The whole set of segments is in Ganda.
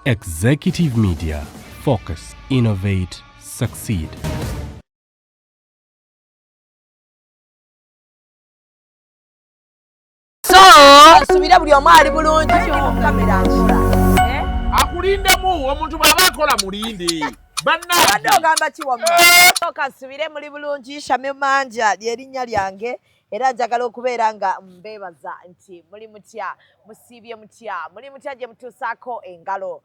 Executive Media. Focus, innovate, succeed. Subira buli omu ali bulungi kamera akulindemu omuntu bw'aba akola mulinde wadde ogamba kiwamma kansubire muli bulungi Shamim Manja lyerinnya lyange era njagala okubeera nga mbeebaza nti muli mutya musiibye mutya muli mutya gye mutuusaako engalo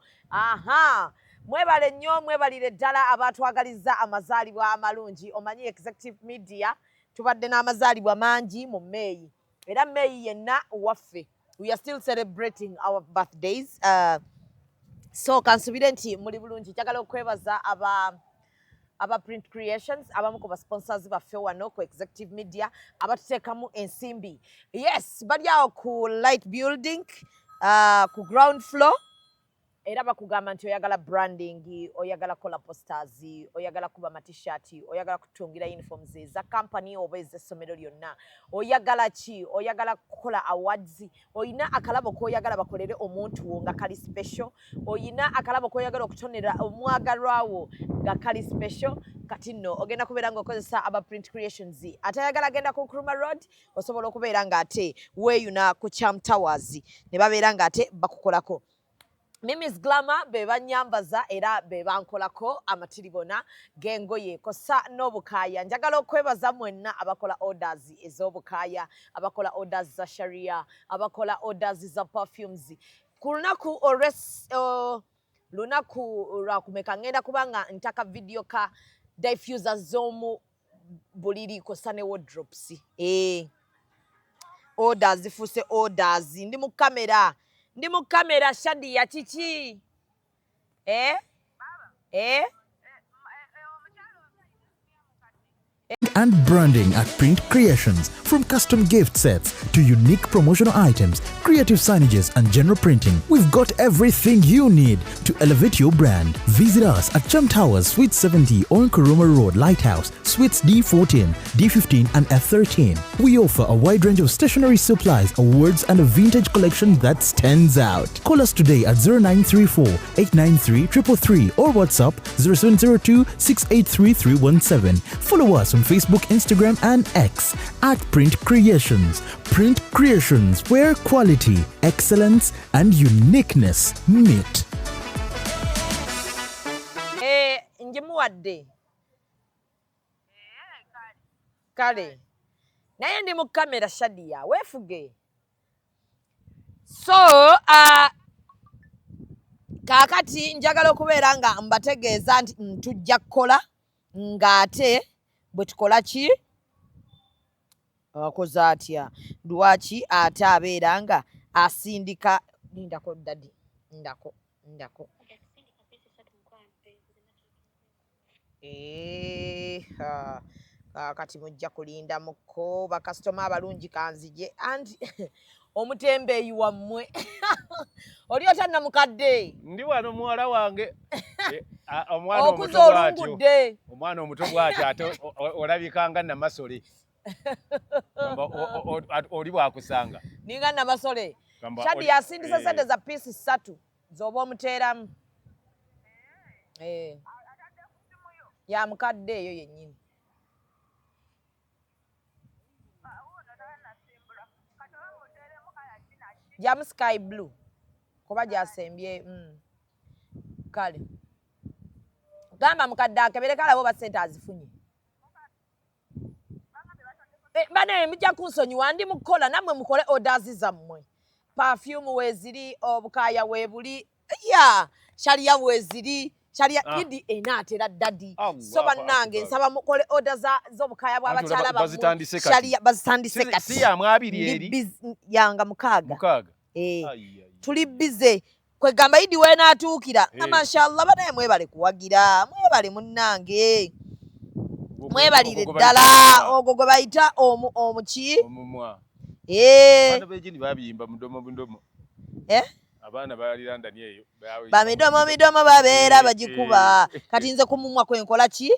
mwebale nnyo mwebalire ddala abatwagaliza amazaalibwa amalungi omanyi Executive Media tubadde n'amazaalibwa mangi mu May era May yenna waffe we are still celebrating our birthdays so kansubire nti muli bulungi njagala okwebaza aba Print Creations abamu ku ba sponsors baffe wano ku Executive Media abatuteekamu ensimbi yes bali awo ku Light Building ku ground floor era bakugamba nti oyagala branding oyagala kola posters oyagala kuba t-shirt oyagala kutungira uniforms za company oba ez'essomero lyonna oyagala ki oyagala kukola awards oyina akalabo koyagala bakolere omuntu wo nga kali special oyina akalabo koyagala okutonera omwagalwawo nga kali special kati nno ogenda kubeera nga okozesa aba Print Creations atayagala agenda ku Nkrumah Road osobola okubeera nga ate weeyuna ku Cham Towers ne babeera nga ate bakukolako Mimi's Glamour be banyambaza era be bankolako amatiribona gengoye kosa n'obukaaya njagala okwebaza mwenna abakola orders ez'obukaaya abakola orders za sharia abakola orders za perfumes ku lunaku lunaku lwakumeka ngenda kubanga ntaka video ka diffuser z'omu buliri kosa ne wardrobes orders zifuuse orders ndi mu kamera Shadi ya chichi And branding at Print Creations. From custom gift sets to unique promotional items, creative signages and general printing, we've got everything you need to elevate your brand. Visit us at Cham Towers, Suite 70 on Nkrumah Road, Lighthouse, Suites D14, D15 and F13. We offer a wide range of stationery supplies, awards and a vintage collection that stands out. Call us today at 0934 893 333 or WhatsApp 0702 683 317. Follow us on Facebook, Instagram and X at Print Creations. Print Creations, where quality, excellence and uniqueness meet. Njimuwadde kale naye ndi mu kamera Shadia weefuge so kaakati njagala okubeera nga mbategeeza nti tujja kukola ng'ate bwe tukola ki akoze atya lwaki ate abeera nga asindika lindako dadi ndako kati mujja kulinda muko bakasitoma abalungi kanzije anti omutembeeyi wammwe oli otanna mukadde ndi wano muwala wange omwana okuza olungudde omwana omuto bw'atyo ate olabikanga namasole oli bwakusanga ninga namasole Shadi yasindisa sente za piisi 3 z'oba omuteeramu ya mukadde eyo yennyini jamu sky blue kuba gyasembye kale gamba mukadde akebere kale abo basente azifunye bane mujja kunsonyiwa ndi mukola nammwe mukole orders zammwe perfume weziri obukaaya webuli sharia weziri sharia idi enatera dadi so bannange nsaba mukole orders z'obukaaya bw'abakyala bammwe sharia bazitandise kati si yamwe abiri eri yanga mukaaga tuli bize kwegamba idi weenaatuukira mashallah banaye mwebale kuwagira mwebale munnange mwebalire ddala ogwo gwe bayita omuki omumwa bana begini babiyimba mudomo abaana balira ndani eyo bamidomo babeera bagikuba kati nze kumumwa kwenkola ki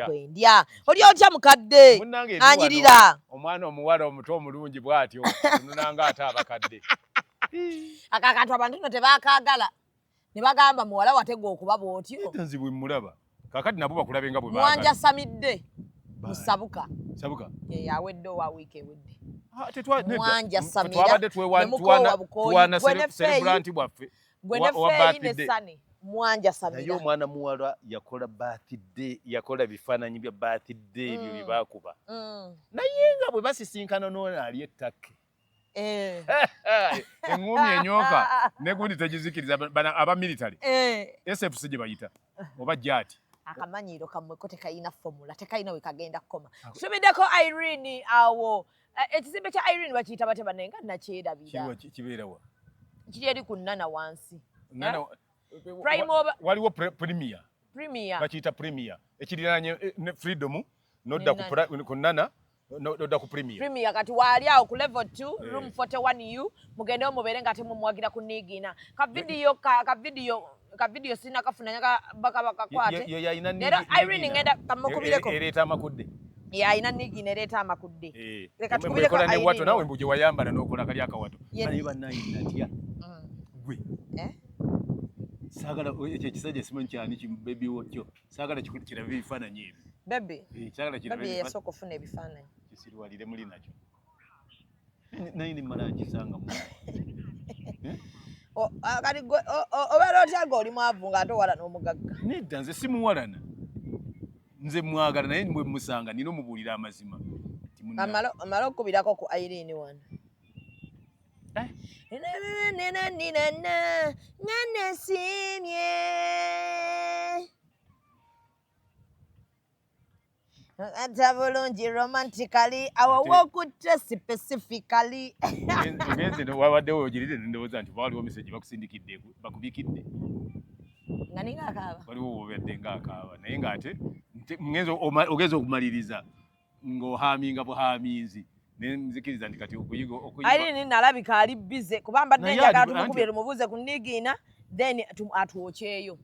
kwendya oli otya mukadde anjirira omwana omuwala omuto omulungi bw'atyo nunanga ate abakadde akakantu abantu no tebakaagala ne bagamba muwala watego okuba bwotyo nzibwe mulaba kakati nabo bakulabe nga bwe Mwanja samidde musabuka sabuka yawedde wa week ewedde Mwanja Samira tuwana celebrant bwaffe Sani Mwanja Samira nayo omwana muwala yakola birthday yakola bifaananyi bya birthday ebyo bibakuba naye nga bwe basisinkana n'ono ali ettake engumi enyoka negundi tegizikiriza aba military SFC gye bayita oba jati akamanyiro kamweko tekayina formula tekayina we kagenda koma subiddeko Irene awo ekizimbe kya Irene bakiyita bate banenga nakyerabira kibeerawa kiri eri ku Nana wansi waliwo premier bakiyita premier ekiriranye ne freedom nodda ku Nana nodda ku premier kati wali awo ku level 2 room 41U mugendewo mubeere nga temumwagira ku Nigina ka video sina kafuna bakakwate lero Irene ngenda kamukubireko ereeta amakudde ina Nigina ereeta amakudde leka tukubireko ne wato nawe mbuje wayambala n'okola kali akawato naye bannayina natya gwe sagala ekyo ekisajja simanyi kyani baby wokyo sagala kirabe ebifaananyi ebyo baby yasooka ofuna ebifaananyi kisirwalire muli nakyo naye nimala nkisanga mu kati obeera otya ng'oli mwavu ng'ate owala n'omugagga nedda nze simuwalana nze mwagala naye bwe musanga nina omubuulira amazima amala okukubirako ku Irene wano nanasimye ata bulungi romantically awawokutte specifically ngenze wabaddewo ogirire ndowooza nti waliwo message bakusindikidde bakubikidde nga ninga akaaba waliwo wobadde nga akaaba naye ng'ate ngenze ogeze okumaliriza ng'ohaaminga buhaaminzi nenzikiriza nti kati okuyiga Irene nalabika ali bize kubamba dde njagala tumukubire tumubuuze ku Nigina then atwokyeyo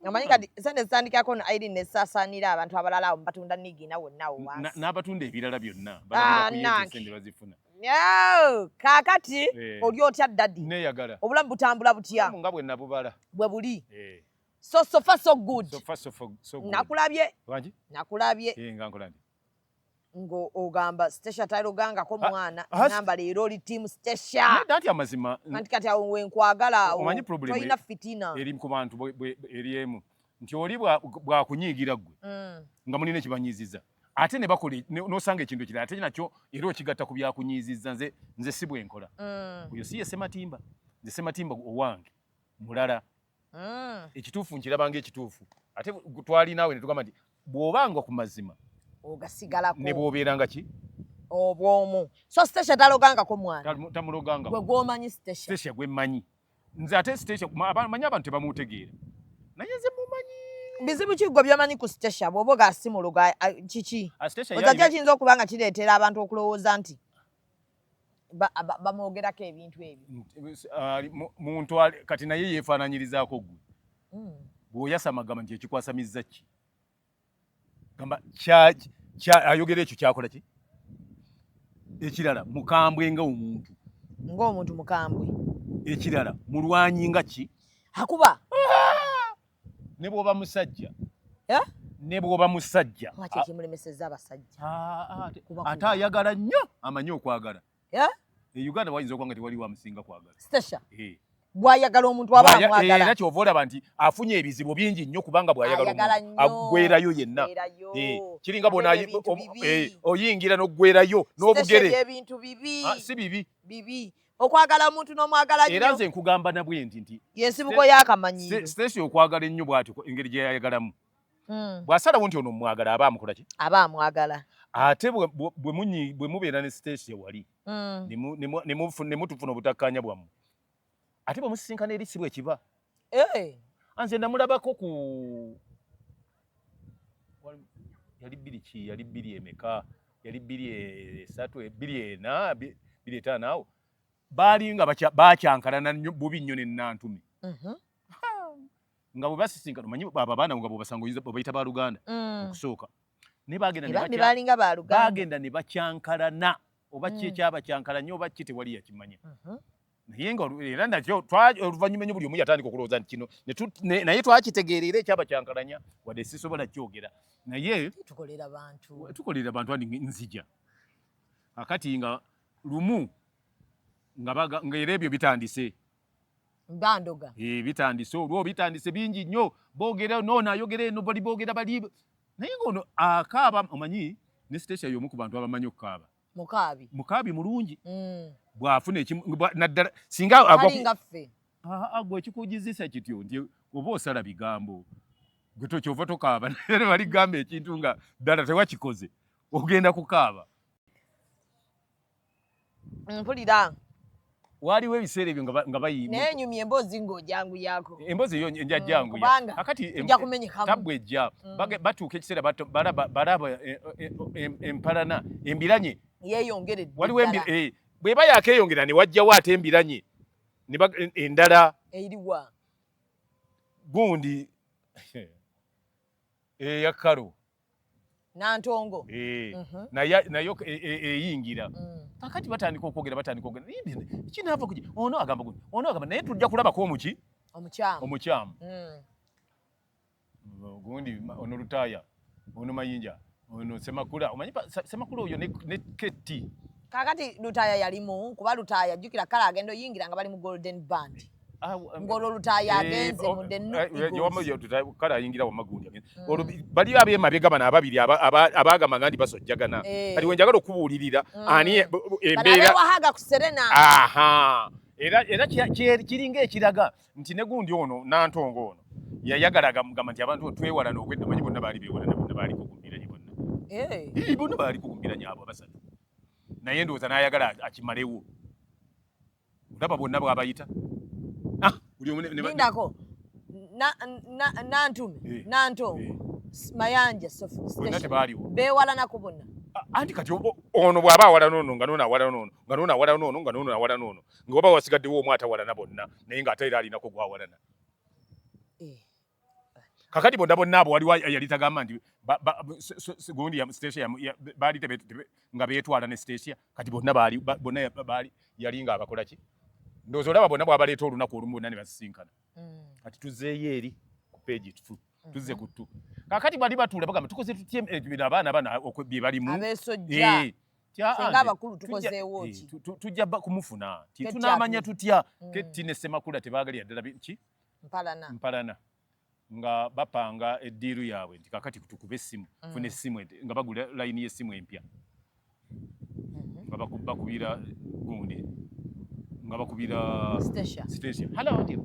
ngamanyi kati sente zitandikako na Irene nesaasaanira abantu abalala awo batunda Nigina wonna awo wansi n'abatunda ebirala byonna balabira sente bazifuna kaakati oli otya dadi neeyagala obulamu butambula butya nga bwe nabubala bwe buli so far so good nakulabye nga nkola ndi ogamba Stasha talogangako mwana ngamba leero oli team Stasha nati amazima anti kati awo wenkwagala awo toyina fitina eri ku bantu eri emu nti oli bwakunyiigira gwe nga mulina ekibanyiiziza ate ne bakola n'osanga ekintu kirala ate nakyo era okigatta ku byakunyiiziza nze si bwenkola oyo si ye Sematimba nze Sematimba owange mulala ekituufu nkirabanga ekituufu ate twali naawe ne tugamba nti bw'obanga ku mazima ogasigalako ne bw'obeeranga ki obwomu so Stasha talogangako mwana tamuloganga gwe gwomanyi Stasha gwe mmanyi nze ate Stasha manyi abantu tebamutegeera naye nze mumanyi bizibu ki gwe byomanyi ku Stasha bw'oba ogasimuluga kiki ozajja kiyinza okuba nga kireetera abantu okulowooza nti bamwogerako ebintu ebyo muntu kati naye yeefaananyirizaako gwe bw'oyasa amagamba nti ekikwasamizza ki gamba ayogera ekyo kyakola ki ekirala mukambwe ng'omuntu mukambwe ekirala mulwanyi nga ki akuba ne bw'oba musajja waki ekimulemesezza abasajja ate ayagala nnyo amanyi okwagala Uganda wayinza okuba nga tewaliwo amusinga kwagala Stasha bw'ayagala omuntu aba amwagala era kyova olaba nti afunye ebizibu bingi nnyo kubanga bw'ayagala omuntu aggwerayo yenna kiringa bona oyingira n'oggwerayo n'obugere ebintu bibi si bibi okwagala omuntu n'omwagala nnyo era nze nkugamba nabwe nti yensibuko y'akamanyiiro Stasha okwagala ennyo bw'atyo engeri gye yayagalamu bw'asalawo nti ono omwagala aba amukola ki aba amwagala ate bwe mubeera ne Stasha wali ne mutufuna obutakkaanya bwammwe ate bwe musisinkana eri si bwe kiba nze namulabako ku yali bbiri emeka yali 2 2 awo baali nga bakyankalana bubi nnyo n'ennantumi nga bwe basisinkana omanyi abo abaana nga bwebasanga oyinza bayita baluganda okusooka naye bagenda ne bakyankalana oba ki ekyabakyankalanye oba ki tewali yakimanya naye nga era nakyo oluvannyuma nnyo buli omu yatandika okulowooza nti kino naye twakitegeerera ekyaba kyankalanya wadde sisobola kyogera naye tukolera abantu andi nzija akati nga lumu nga era ebyo bitandise bandoga bitandise olwo bitandise bingi nnyo boogera noono ayogera eno bali boogera bali naye ngaono akaaba omanyi ne station y'omu ku bantu abamanyi okukaaba mukaabi mulungi bw'afuna naddala singa agwa ekikujizisa kityo nti oba osala bigambo gwe tokyova tokaaba naye baligamba ekintu nga ddala tewakikoze ogenda kukaaba mpulira waliwo ebiseera ebyo nga bayimba naye nyumya emboozi ng'ojanguyako emboozi eyo njajjanguya akati tabwe ejja batuuka ekiseera balaba empalana embiranye yeeyongeredde waliwo bw'eba yakeeyongera ne wajjawo ate embiranye endala eriwa gundi eya kalo nantongo nayo eyingira kakati batandika okwogera kinaava kuki ono agamba naye tujja kulabako omuki omukyamu gundi ono lutaaya ono mayinja ono semakula omanyi semakula oyo ne ketti kakati lutaaya yalimu kuba lutaaya jjukira kale agenda oyingira nga bali mu golden band ng'olwo lutaaya agenze mu kale ayingira wamagundi olwo bali ab'emabega bano ababiri abaagamba nga ndi basojjagana kati wenjagala okubuulirira ani embeera wahaga ku Serena era kiringa ekiraga nti ne gundi ono nantongo ono yayagala gamba nti abantu twewalana obwedda manyi bonna baali beewalana bonna baali kugumbiranye bonna baali kugumbiranye abo abasatu naye ndowooza n'ayagala akimalewo olaba bonna bw'abayita lindako nantume nantongo mayanja beewalanako bonna anti kati ono bw'aba awalana ono nga nono awalana ono nga nono awalana ono nga nono awalana ono nga oba wasigaddewo omu atawalana bonna naye ng'ate era alinako gw'awalana kakati bonna abo waliwo yali tagamba nti gundi station baali nga beetwala ne station kati bonna baali yali nga abakola ki ndowooza olaba bonna bw'abaleeta olunaku olumu bonna ne basisinkana kati tuzzeeyo eri ku peegi tuzze ku ttu kakati bali batuula bagamba tukoze tutye abaana bana bye balimu abeesojja singa abakulu tukozeewo ki tujja kumufuna tunaamanya tutya ketti ne semakula tebaagalira ddala ki mpalana nga bapanga eddiiru yaabwe nti kakati tukube essimu funa essimu nga bagula layini y'essimu empya nga bakubira gundi nga bakubira station hello ndi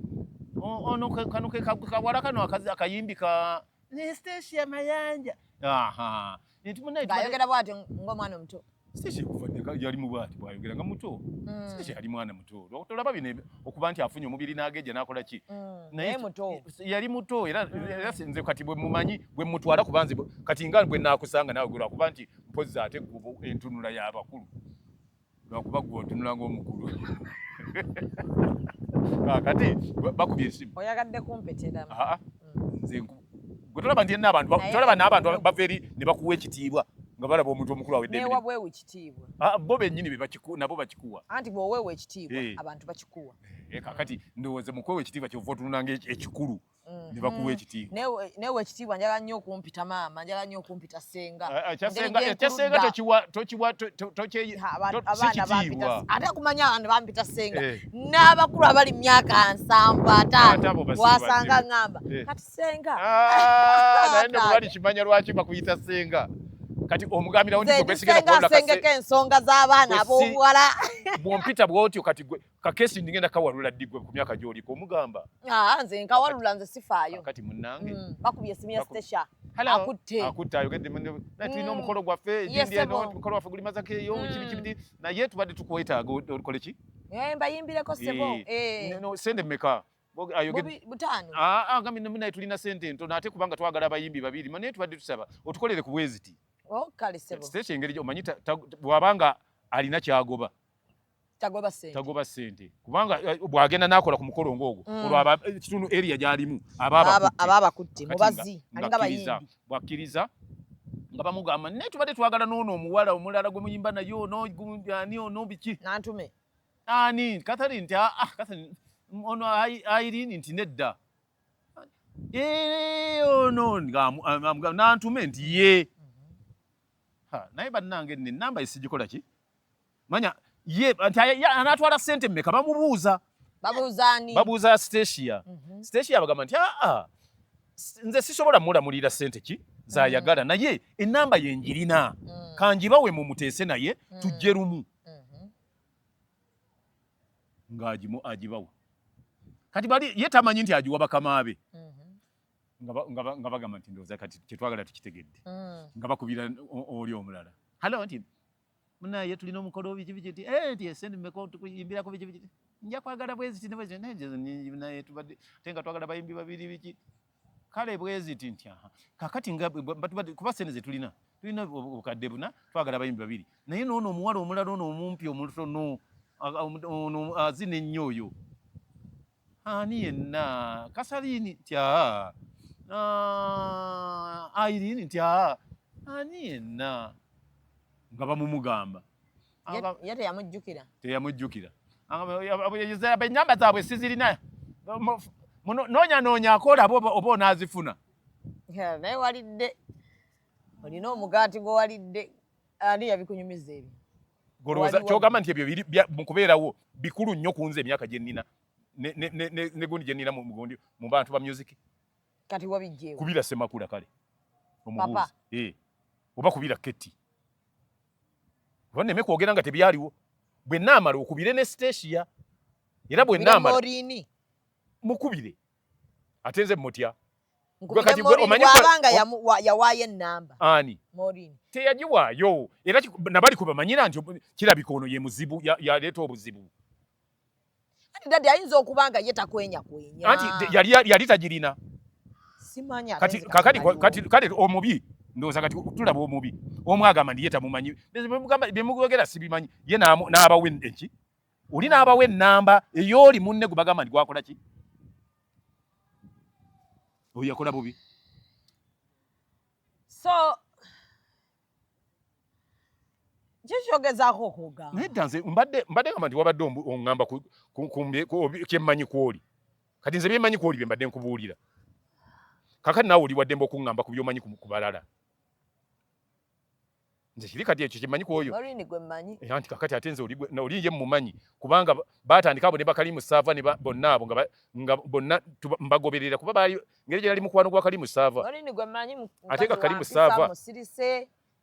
ono kano ke kawala kano akayimbi ka ne station mayanja nti munai bayogera bwati ng'omwana omuto station kuvadde yali mu bwati bwayogera nga muto station yali mwana muto tolaba bino okuba nti afunye omubiri n'ageja n'akola ki naye muto yali muto era nze kati bwe mumanyi bwe mutwala kubanze kati nga bwe naakusanga naawe gwe lwakuba nti mpozi ate gubo entunula y'abakulu lwakuba gwe otunula ng'omukulu kati bakubye essimu oyagadde kumpetera nze gwe tolaba nti tolaba n'abantu bava eri ne bakuwa ekitiibwa nga balaba omuntu omukulu awedde newa bwewe ekitiibwa bo bennyini nabo bakikuwa anti bw'oweewa ekitiibwa abantu bakikuwa kakati ndowooza mukwewa ekitiibwa kyova otunulanga ekikulu ne bakuwa ekitiibwa neewa ekitiibwa njagala nnyo okumpita maama njagala nnyo okumpita senga ekyasenga tokiwa sikitiibwa ate kumanya abantu bampita senga n'abakulu abali mu myaka 7 wasanga ngamba kati senga naye ndokubali kimanya lwaki bakuyita senga kati omugambira wundi gwesigenda kukola sengeka ensonga z'abaana ab'obuwala bw'ompita bw'otyo kati kakesi ndigenda kawalula ddigwe ku myaka gy'oliko omugamba nze nkawalula nze sifaayo kati munnange bakubye essimu ya station akutte ayogedde tulina omukolo gwaffe omukolo waffe guli mazako eyo kibiti naye tubadde tukwetaaga olikole ki mbayimbireko sebo sente mmeka butaano gambe naye tulina sente ntono ate kubanga twagala abayimbi babiri naye tubadde tusaba otukolere ku bweziti kale sebo station engeri omanyi bw'abanga alina kyagoba tagoba sente kubanga bw'agenda n'akola ku mukolo ng'ogwo olwo ekitundu area gy'alimu abaabakutte mubazi alinga bayimbi bwakkiriza nga bamugamba naye tubadde twagala n'ono omuwala omulala gwe muyimba naye ono biki nantume Ani Catherine nti Catherine ono Irene nti nedda. Ono nantume nti ye. Naye bannange nne namba esijikola ki? Manya ye anatwala sente mmeka bamubuuza. Babuuzani. Babuuza Stacia. Stacia bagamba nti nze sisobola mulamulira sente ki zayagala naye enamba yenjirina kanjibawe mu muteese naye tujje lumu. Ngaajimu ajibawo. Kati bali ye tamanyi nti ajiwa bakamaabe. Nga bagamba nti ndoza kati kyetwagala tukitegedde. Nga bakubira oli omulala. Halo nti munaye tulina omukolo biki nti nti esente mmeko tukuyimbirako biki nja kwagala bwezi tine naye tubadde tenga twagala bayimbi babiri biki kale bwezi nti kakati nga kuba sente ze tulina obukadde buna twagala bayimbi babiri naye noono omuwala omulala ono omumpi omutono azina ennyo oyo ani yenna Kasalini nti Irene nti ani yenna nga bamumugamba ye teyamujjukira ennyamba zaabwe sizirina noonya akola oba onaazifuna naye walidde olina omugaati gwewalidde ani yabikunyumiza ebyo golowooza kyogamba nti ebyo mu kubeerawo bikulu nnyo ku nze emyaka gye nnina ne gundi gye nnina mu bantu ba music kati wabijjeewo kubira Semakula kale omubuuzi oba kubira Ketti onneme kwogera nga tebyaliwo bwe naamala okubire ne Stacia era bwe naamala mukubire ate nze mutya wabanga yawaayo ennamba ani teyagiwaayo era nabali kubamanyira nti kirabika ono ye muzibu yaleeta obuzibu dadi ayinza okuba nga ye takwenyakwenya anti yali tagirina kati omubi ndowooza kati tulaba omubi omu agamba ndi ye tamumanyi bye mugogera sibimanyi ye n'abawe eki oli n'abawe ennamba ey'oli munne gwe bagamba nti gwakola ki oyo yakola bubi so kikyogezaako okugamba nedda nze mbadde gamba nti wabadde oŋŋamba kyemmanyi kwoli kati nze byemmanyi kwoli bye mbadde nkubuulira kakati naawe oli waddembe okuŋŋamba ku by'omanyi ku balala nze kiri kati ekyo kyemmanyi kwoyo anti kakati ate nze oli ye mmumanyi kubanga baatandika abo ne Bakalimu Saava ne bonna abo nga bonna mbagoberera kuba baali ngeri gye yali mukwano gwa Kalimu Saava ate nga Kalimu Saava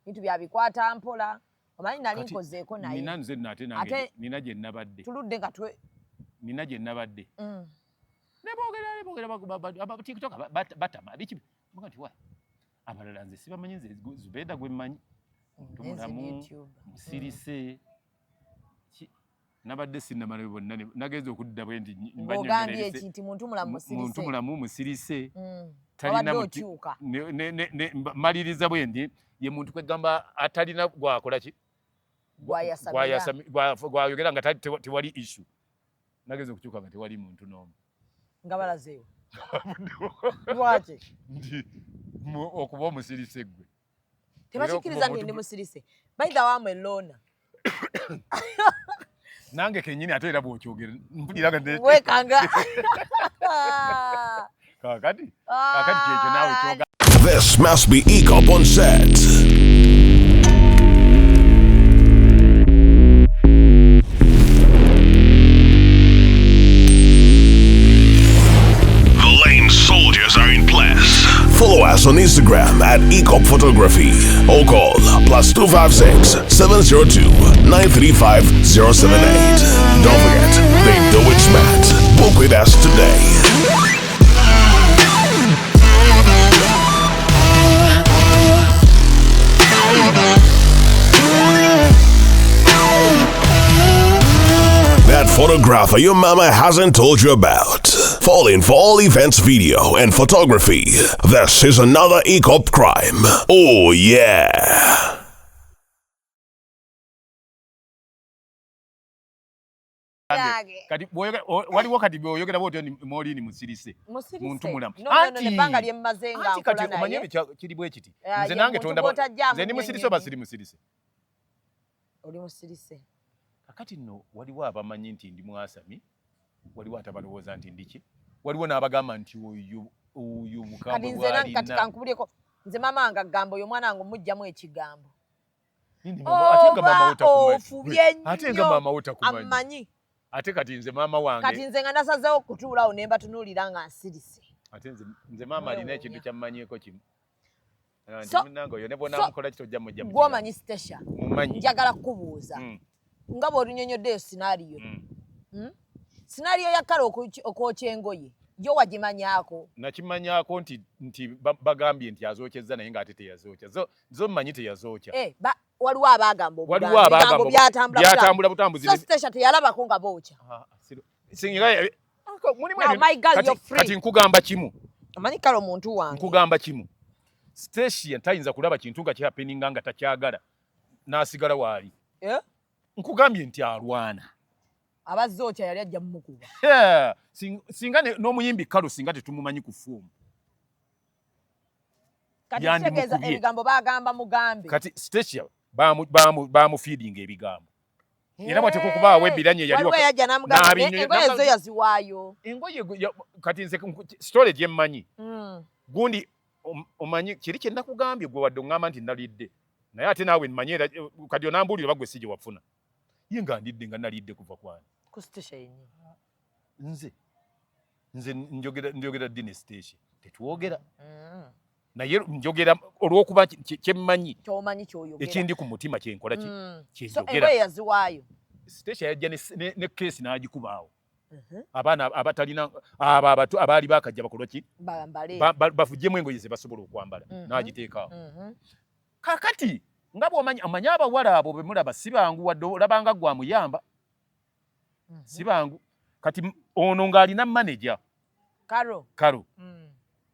bintu byabikwata mpola omanyi nali nkozeeko naye nina nze nate nange nina gye nnabadde tuludde nga nina gye nnabadde ne boogera TikTok batama biki muga nti wa abalala nze sibamanyi nze Zubeda gwe mmanyi mulamu musirise nabadde sinnamala bonna nagenza okudda bwe nti ogambye eki nti muntu mulamu musirise talina maliriza bwe ndi ye muntu kwegamba atalina gwakola ki gwayogera nga tewali issue nagenza okukyuka nga tewali muntu n'omu nga balazeewo lwaki okuba omusirise gwe tebakikkiriza nti ndi musirise baitha wamwe loona nange kenyini ate era bw'okyogera mpulira nga wekanga kakati kyekyo naawe kyoga. This must be EACOP on set. The Lane soldiers are in place. Follow us on Instagram at EACOP Photography or call +256 702 935 078. Don't forget, they do it smart. Book with us today. That photographer your mama hasn't told you about. Falling for all events video and photography. This is another EACOP crime. Oh yeah. Kati waliwo kati bw'oyogera bw'otyo Morini musirise muntu mulamu anti kati omanye kiri bwe kiti nze nange tonda nze ndi musirise oba siri musirise oli musirise kakati nno waliwo abamanyi nti ndi mwasami waliwo atabalowooza nti ndiki waliwo n'abagamba nti oyo bukambwe bwalina kati kankubuleko nze mama wange agamba oyo mwana wange mujjamu ekigambo ate nga maama wo takumanyi amanyi ate kati nze maama wange kati nze nga nasazeewo kutuulawo ne mbatunuulira nga nsirise ate nze maama alina ekintu kyammanyiiko kimu nti munange oyo ne bwonaamukola kitojja mujja gw'omanyi Stasha mumanyi njagala kukubuuza nga bw'olunyonyoddeyo sinariyo sinariyo ya Karo okwokya engoye yo wagimanyako nakimanyako nti bagambye nti azookyezza naye ng'ate teyazookya zo mmanyi teyazookya waliwo abagamba obugambo byatambula butambuzi so Stasha teyalabako nga bookya kati nkugamba kimu amanyi Karo muntu wange nkugamba kimu Stasha tayinza kulaba kintu nga kyapeninga nga takyagala n'asigala waali nkugambye nti alwana abazookya yali ajja mumukuba singa n'omuyimbi Karo singa tetumumanyi ku ffumu kati kitegeeza ebigambo bagamba mugambe kati Stasha baamufiidinga ebigambo era bwateka okubaawo ebiranye yajja n'amugamba engoye zo yaziwaayo engoye kati nze story gyemmanyi gundi omanyi kiri kye nakugambye gwe wadde oŋŋamba nti nalidde naye ate naawe mmanyi era kati onambuulira bagwe si gye wafuna ye nga ndidde nga nalidde kuva kwani ku Stasha yennyini nze njogera ddi ne Stasha tetwogera naye njogera olw'okuba kyemmanyi kyomanyi kyoyogera ekindi ku mutima kyenkola kyenjogera engoye yaziwaayo Stasha yajja ne keesi n'agikubaawo abaana abatalina abo abato abaali bakajja bakolwa ki bafujjemu engoye ze basobola okwambala n'agiteekaawo kakati nga bw'omanyi amanyi abawala abo bemulaba si bangu wadde olabanga gwamuyamba si bangu kati ono ng'alina maneja Karo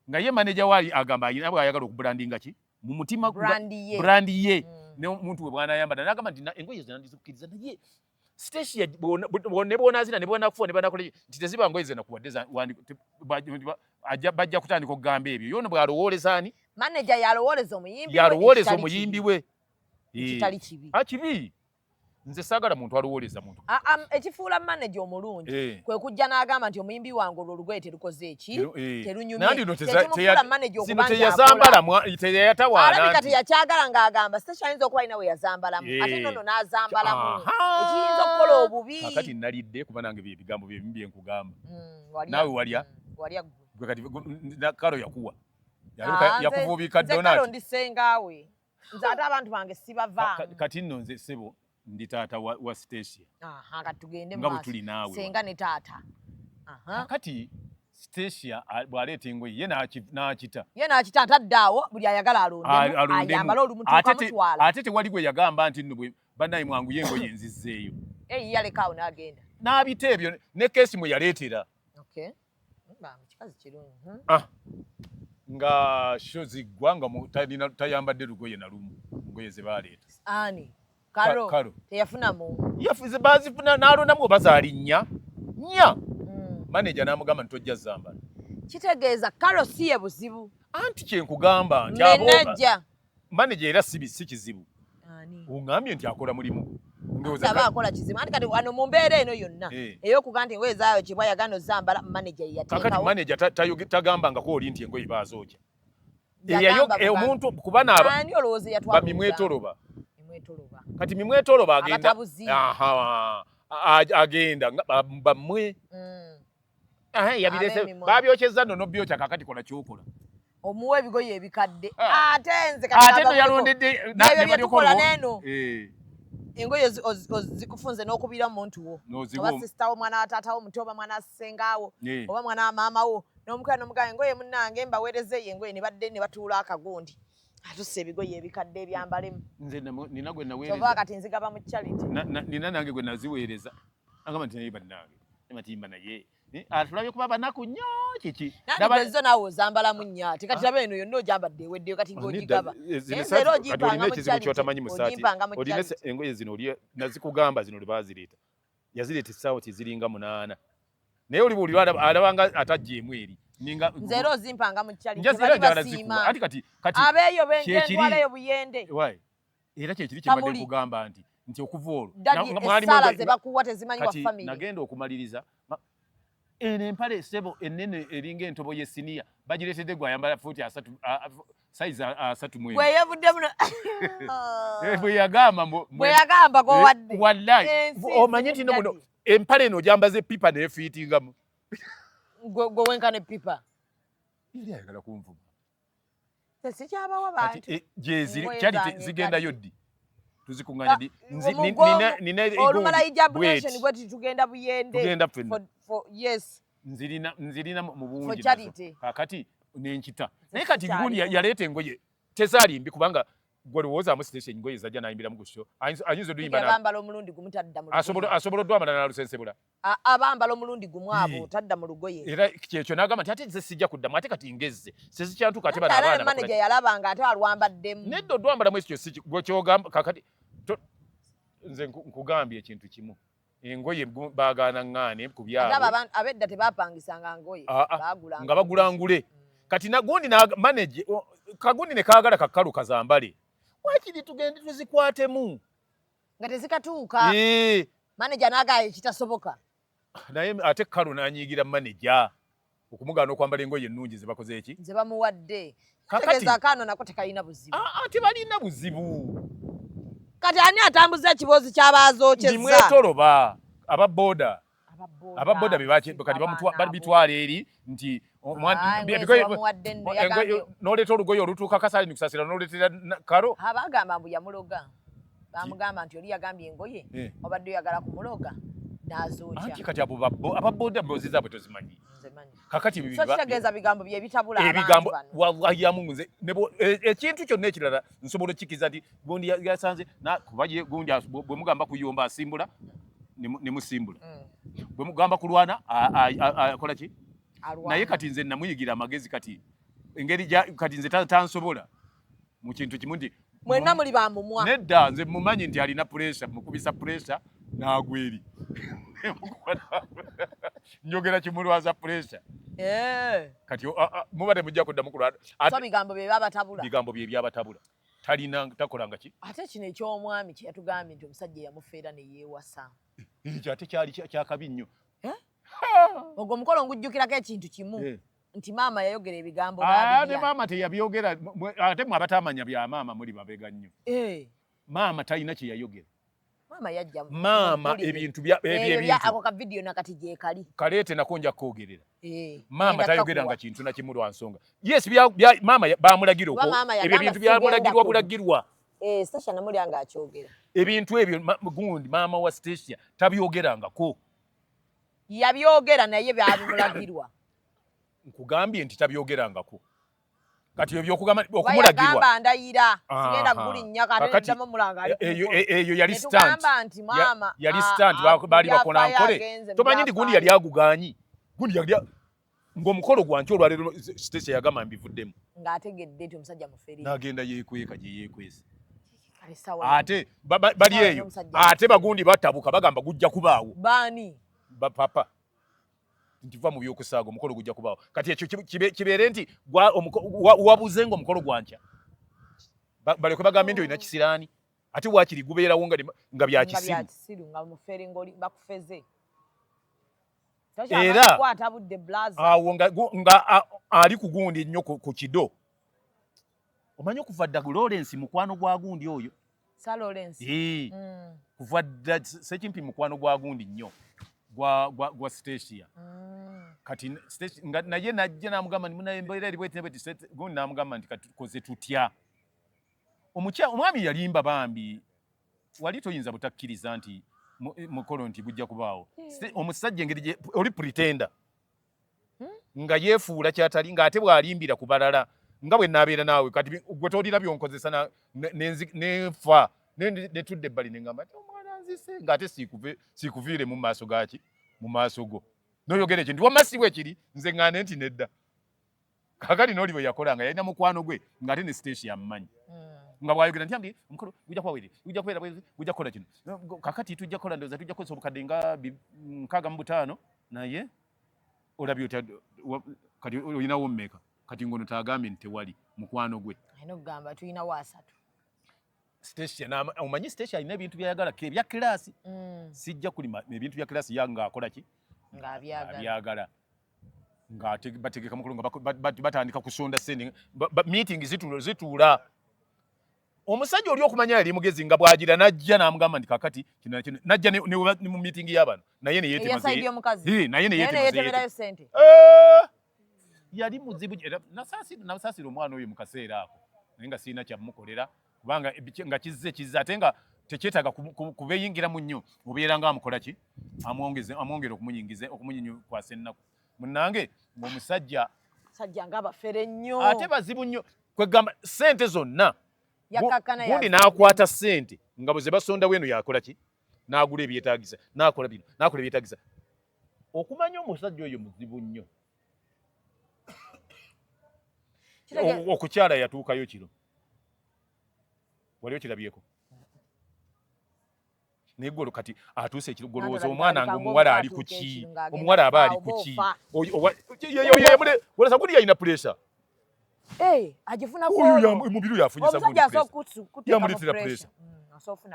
nga ye maneja waali agamba alina bw'ayagala okubrandinga ki mu mutima brandi ye n'omuntu we bw'anayambala n'agamba nti engoye ze nandizikkiriza naye Stasha ne bw'onaazina ne bw'onakufa ne banakola nti teziba ngoye ze nakuwadde bajja kutandika okugamba ebyo yono bw'alowooleza ani maneja yalowooleza omuyimbi we kitali kibi kibi nze saagala muntu alowooleza muntu ekifuula maneja omulungi kwe kujja n'agamba nti omuyimbi wange olwo olugoye terukoze eki terunyumye maneja okubanja teyakyagala ng'agamba Stasha ayinza okuba alina we yazambalamu ate nono n'azambalamu ekiyinza okukola obubi kakati nalidde kuba nange ebigambo byebimu bye nkugamba naawe walya gwe kati Karo yakuwa yakuvuubika donati ndi sengaawe nze ate abantu bange sibavaamu kati nno nze sebo ndi taata wa Stasha kati tugende nga bwe tuli naawe senga ne taata kati Stasha bw'aleeta engoye ye n'akita ntadde buli ayagala alondemu ayambala olumutuuka mutwala ate tewali gwe yagamba nti nno bwe bannaye mwangu y'engoye nzizzeeyo yalekaawo n'agenda n'abita ebyo ne keesi mwe yaleetera kikazi kirungi nga sho ziggwa nga tayambadde lugoye na lumu ngoye ze baaleeta ani Karo teyafunamu bazifuna n'alondamu oba zaali nnya maneja n'amugamba nti tojja zambala kitegeeza Karo si ye buzibu anti kyenkugamba nti menajja maneja era si kizibu oŋŋambye nti akola mulimu aba akola kizibu anti kati wano mu mbeera eno yonna ey'okuga nti engoye zaayo kibwa yagana ozambala maneja ye yateekawo kakati maneja tagambangako oli nti engoye baazookya omuntu kuba ani olowooza yatwala bamimwetoloba kati mimwetoloba agenda bammwe yabirese babyokyezza nno n'obyokya kakati kola kyokola omuwa ebigoye ebikadde ate nze ate yalondedde nebyetukola neeno engoye zikufunze n'okubira mu muntu wo oba sisitawo mwana wa taata wo muto oba mwana wa sengaawo oba mwana wa maama wo n'omukazi n'omugamba engoye munnange mbaweereze engoye ne badde ne batuula akagundi atusse ebigoye ebikadde ebyambalemu nze nina gwe naweereza kyova kati nzigaba mu charity nina nange gwe naziweereza agamba nti naye bannange matimba naye atulabye kuba banaku nnyo kiki zo naawe ozambalamu nnyo ate kati laba eno yonna ogyambadde eweddeyo kati ng'ogigaba olina ekizibu kyotamanyi mu saati olina engoye zino nazikugamba zino lwe bazireeta yazireeta essaawa teziringa 8 naye oli buli alabanga atajjeemu eri nze era ozimpanga mu charity tebali basiima abeeyo bentwaleyo buyende era kyekiri kyembadde nkugamba nti nti okuva olwo esala ze bakuwa tezimanyi wa family nagenda okumaliriza ene empale sebo enene eringa entobo yesiniya bagiretedde gwayambala futi size 3 bwe yevudde muno bwe yagamba ko wadde wallahi omanyi nti muno empale eno gyambaze pipa nefiitingamu gwe wenkane pipa ili ayagala kunvuma tesikyabawa bantu kyali zigenda yoddi tuzikunganya di nina olumala hijab nation bwe tugenda buyende tugenda yes nzirina mu bungi kakati nenkita naye kati gundi yaleeta engoye tezalimbi kubanga gwe lowooza mu station engoye zajja nayimbiramu ku show ayinza duyimba abambala omulundi gumu tadda mu asoboloddwa amala nalusensebula abambala omulundi gumu abo tadda mu lugoye era kyekyo n'agamba nti ate nze sijja kuddamu ate kati ngezze sezikyantuka ate bana abaana manager yalabanga ate alwambaddemu nedda odwambalamu ekyo gwe kyogamba kakati nze nkugambye ekintu kimu engoye baagaana ŋŋaane ku byabo abedda tebapangisanga ngoye nga bagula ngule kati nagundi manage kagundi ne kaagala kakalu kazambale wakiri tugende tuzikwatemu nga tezikatuuka manager n'agaya ekitasoboka naye ate kalu n'anyiigira manager okumugaana okwambala engoye ennungi ze bakoze eki ze bamuwadde tegeeza akaano nako tekalina buzibu tebalina buzibu kati ani atambuza ekiboozi ky'abaazokyezza nimwetoloba ababooda kati bitwala eri nti noleeta olugoye olutuuka kasaali nikusasira noleetera karo abagamba mbu yamuloga bamugamba nti oli yagambye engoye obadde oyagala kumuloga n'azookya anti kati abo ababooda mboozi zaabwe tozimanyi kakati kitegeeza bigambo bye bitabula ebigambo wallahi yamunze ekintu kyonna ekirala nsobola okkikiza nti gundi yasanze kuba gundi bwe mugamba kuyomba asimbula ne musimbula bwe mugamba kulwana akola ki naye kati nze namuyigira amagezi kati engeri kati nze tansobola mu kintu kimu nti mwenna muli bamumwa nedda nze mumanyi nti alina pressure mukubisa pressure n'agweri njogera kimulwaza pressure kati mubadde mujja kuddamu kulwana bigambo bye byabatabula bigambo bye byabatabula talina takolanga ki ate kino eky'omwami kye yatugambye nti omusajja yamufeera ne yeewasa ekyo ate kyali kyakabi nnyo ogwo omukolo ngujjukirako ekintu kimu nti maama yayogera ebigambo ate maama teyabyogera ate mwe abatamanya bya maama muli babega nnyo maama talina kye yayogera maama ebintu ako ka video nakati gye kali kaleete nako nja kwogerera maama tayogeranga kintu na kimu lwa nsonga yes maama bamulagira okwo ebyo ebintu byamulagirwa bulagirwa Stacia namulyanga akyogera ebintu ebyo gundi maama wa Stacia tabyogerangako yabyogera naye byabimulagirwa nkugambye nti tabyogerangako kati ebyo okugamba okumulagirwa bayagamba ndayira sigenda kulinnya kati mulanga eyo yali stand yali stand bali bakola nkole tomanyi ndi gundi yali aguganyi gundi yali ng'omukolo gwanki olwaleero Stacia yagamba mbivuddemu ng'ategedde nti omusajja muferi n'agenda yeekweka gye yeekwese ate bali eyo ate bagundi batabuka bagamba gujja kubaawo baani papa ntiva mu byokusaaga omukolo gujja kubaawo kati ekyo kibeere nti wabuze nga omukolo gwankya balekwe bagambe nti olina kisiraani ate waakiri gubeerawo nga byakisiru nga muferi bakufeze era awo nga ali ku gundi nnyo ku kido omanyi okuva dda Lawrence mukwano gwa gundi oyo kuva dda Sekimpi mukwano gwa gundi nnyo gwa Stacia kati naye najja namugamba nti munaembeera eri bweti nebweti gundi namugamba nti katukoze tutya omwami yalimba bambi wali toyinza butakkiriza nti mukolo nti gujja kubaawo omusajja engeri oli pretender nga yeefuula kyatali ng'ate bw'alimbira ku balala nga bwe naabeera naawe kati gwe tolina byonkozesa nenfa netudde ebbali nengamba ti omwana nzise ng'ate siikuviire mu maaso gaki mu maaso go noyogera ekyo nti wamma si bwe kiri nze ŋŋaane nti nedda kakati n'oli bwe yakolanga yalina mukwano gwe ng'ate ne Stacia amumanyi nga bwayogera nti ambi omukolo gujja kuba were gujja kubeera bwezi gujja kukola kino kakati tujja kukola ndowooza tujja kukozesa obukadde nga 65 naye olabye otya kati olinawo mmeka kati ngono taagambye nti tewali mukwano gwe ayina okugamba tulinawo 3 station omanyi station ina ebintu byayagala ebya class sijja kulima ebintu bya class yanga akola ki ngabyagala nga bategeka mukulu nga batandika kusonda sending meeting zituula omusajja oli okumanya yali mugezi nga bwagira najja namugamba ndi kakati kino najja ne mu meeting y'abantu naye ne yeetemaze naye ne yeetemaze yali muzibu nasasira omwana oyo mu kaseera ako naye nga sirina kyamukolera kubanga nga kizze ate nga tekyetaaga kubeyingira mu nnyo obeera nga amukola ki amwongera okumunyinyikwasa ennaku munnange ng'omusajja ng'abafere nnyo ate bazibu nnyo kwegamba sente zonna gundi n'akwata sente nga bwe ze basondawo eno yakola ki n'agula ebyetaagisa n'akola bino n'akola ebyetaagisa okumanya omusajja oyo muzibu nnyo okukyala yatuukayo kiro wali okirabyeko naye gwe kati atuuse ekiro golowooza omwana nga omuwala ali ku ki omuwala aba ali ku ki olasa guli yalina puresha mubiri yafunyisa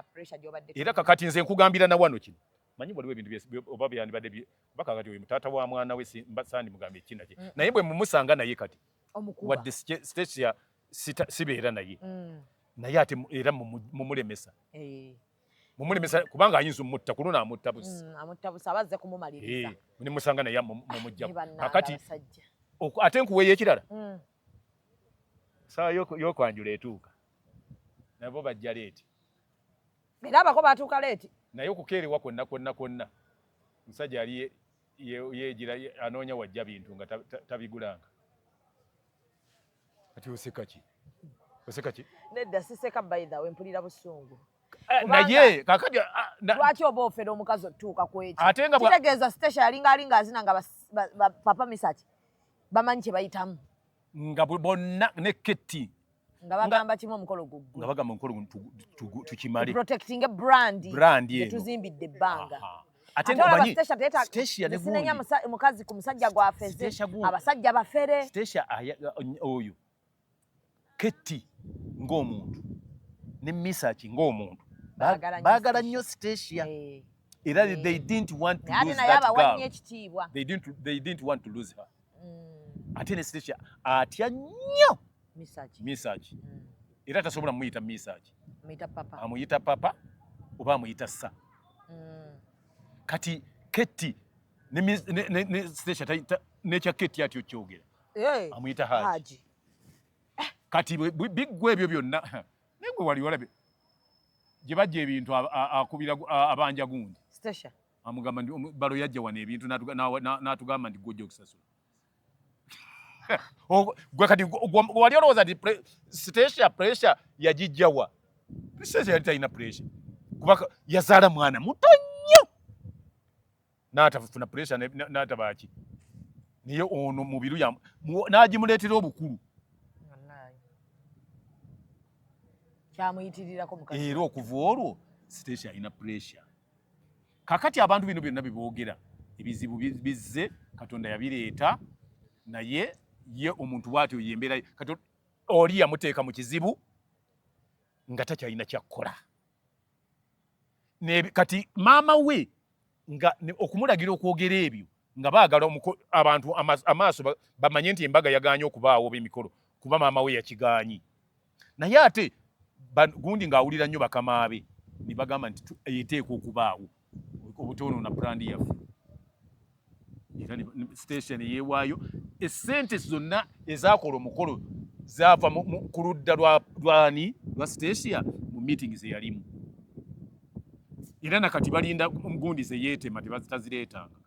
puresha era kakati nze nkugambira na wano kino manyi waliwo ebintu oba byandibadde bakakati oyo mutaata wa mwana we sandi mugambe ekinaki naye bwe mumusanga naye kati wadde Stacia sibeera naye naye ate era mumulemesa kubanga ayinza omutta ku luno amutta busi abazze kumumaliriza ne musanga naye mumujjamu kakati ate nkuweeyo ekirala sawa y'okwanjula etuuka nabo bajja leeti era abako batuuka leeti naye okukeerewa kwonna musajja yali yeegira anoonya wajja bintu nga tabigulanga kati oseka ki nedda siseka bayida wempulira busungu naye kakati lwaki oba ofera omukazi otuuka ku ekyo kitegeeza Stacia yalinga azina nga papa Misaki bamanyi kye bayitamu nga bonna ne Ketty nga bagamba kimu omukolo guggwe nga bagamba omukolo tukimale protecting a brand yetuzimbidde ebbanga ate ngaomanyi Stacia ne sinenya mukazi ku musajja gwafeze abasajja bafere Stacia oyo Ketty ng'omuntu ne Misaki ng'omuntu baagala nnyo Stacia era they didn't want to lose that girl they didn't want to lose her ate ne Stacia atya nnyo Misaki era tasobola muyita Misaki amuyita papa oba amuyita sa kati Ketty ne Stacia nekya Ketty atyo kyogera amuyita Haji kati biggwa ebyo byonna naye gwe wali olabe gye bajja ebintu akubira abanja gundi Stacia amugamba balo yajja wano ebintu n'atugamba ndi gwojja okusasula gwe kati wali olowooza nti Stacia pressure yagijjawa Stacia yali talina pressure kuba yazaala mwana muto nnyo n'atafuna pressure n'atabaki naye ono mubiru n'agimuleetera obukulu kyamuyitirirako mukazi era okuva olwo Stacia alina pressure kakati abantu bino byonna biboogera ebizibu bizze Katonda yabireeta naye ye omuntu bw'atyo yembeera kati oli yamuteeka mu kizibu nga takyalina kyakkola kati maama we nga okumulagira okwogera ebyo nga baagala abantu amaaso bamanye nti embaga yagaanye okubaawo b'emikolo kuba maama we yakigaanyi naye ate gundi ng'awulira nnyo bakama be ne bagamba nti yeteeka okubaawo obutoonoona pulandi yaffe era Stacia ne yeewaayo essente zonna ezaakola omukolo zaava ku ludda lwa Stacia mu meeting ze yalimu era nakati balinda gundi ze yeetema tazireetanga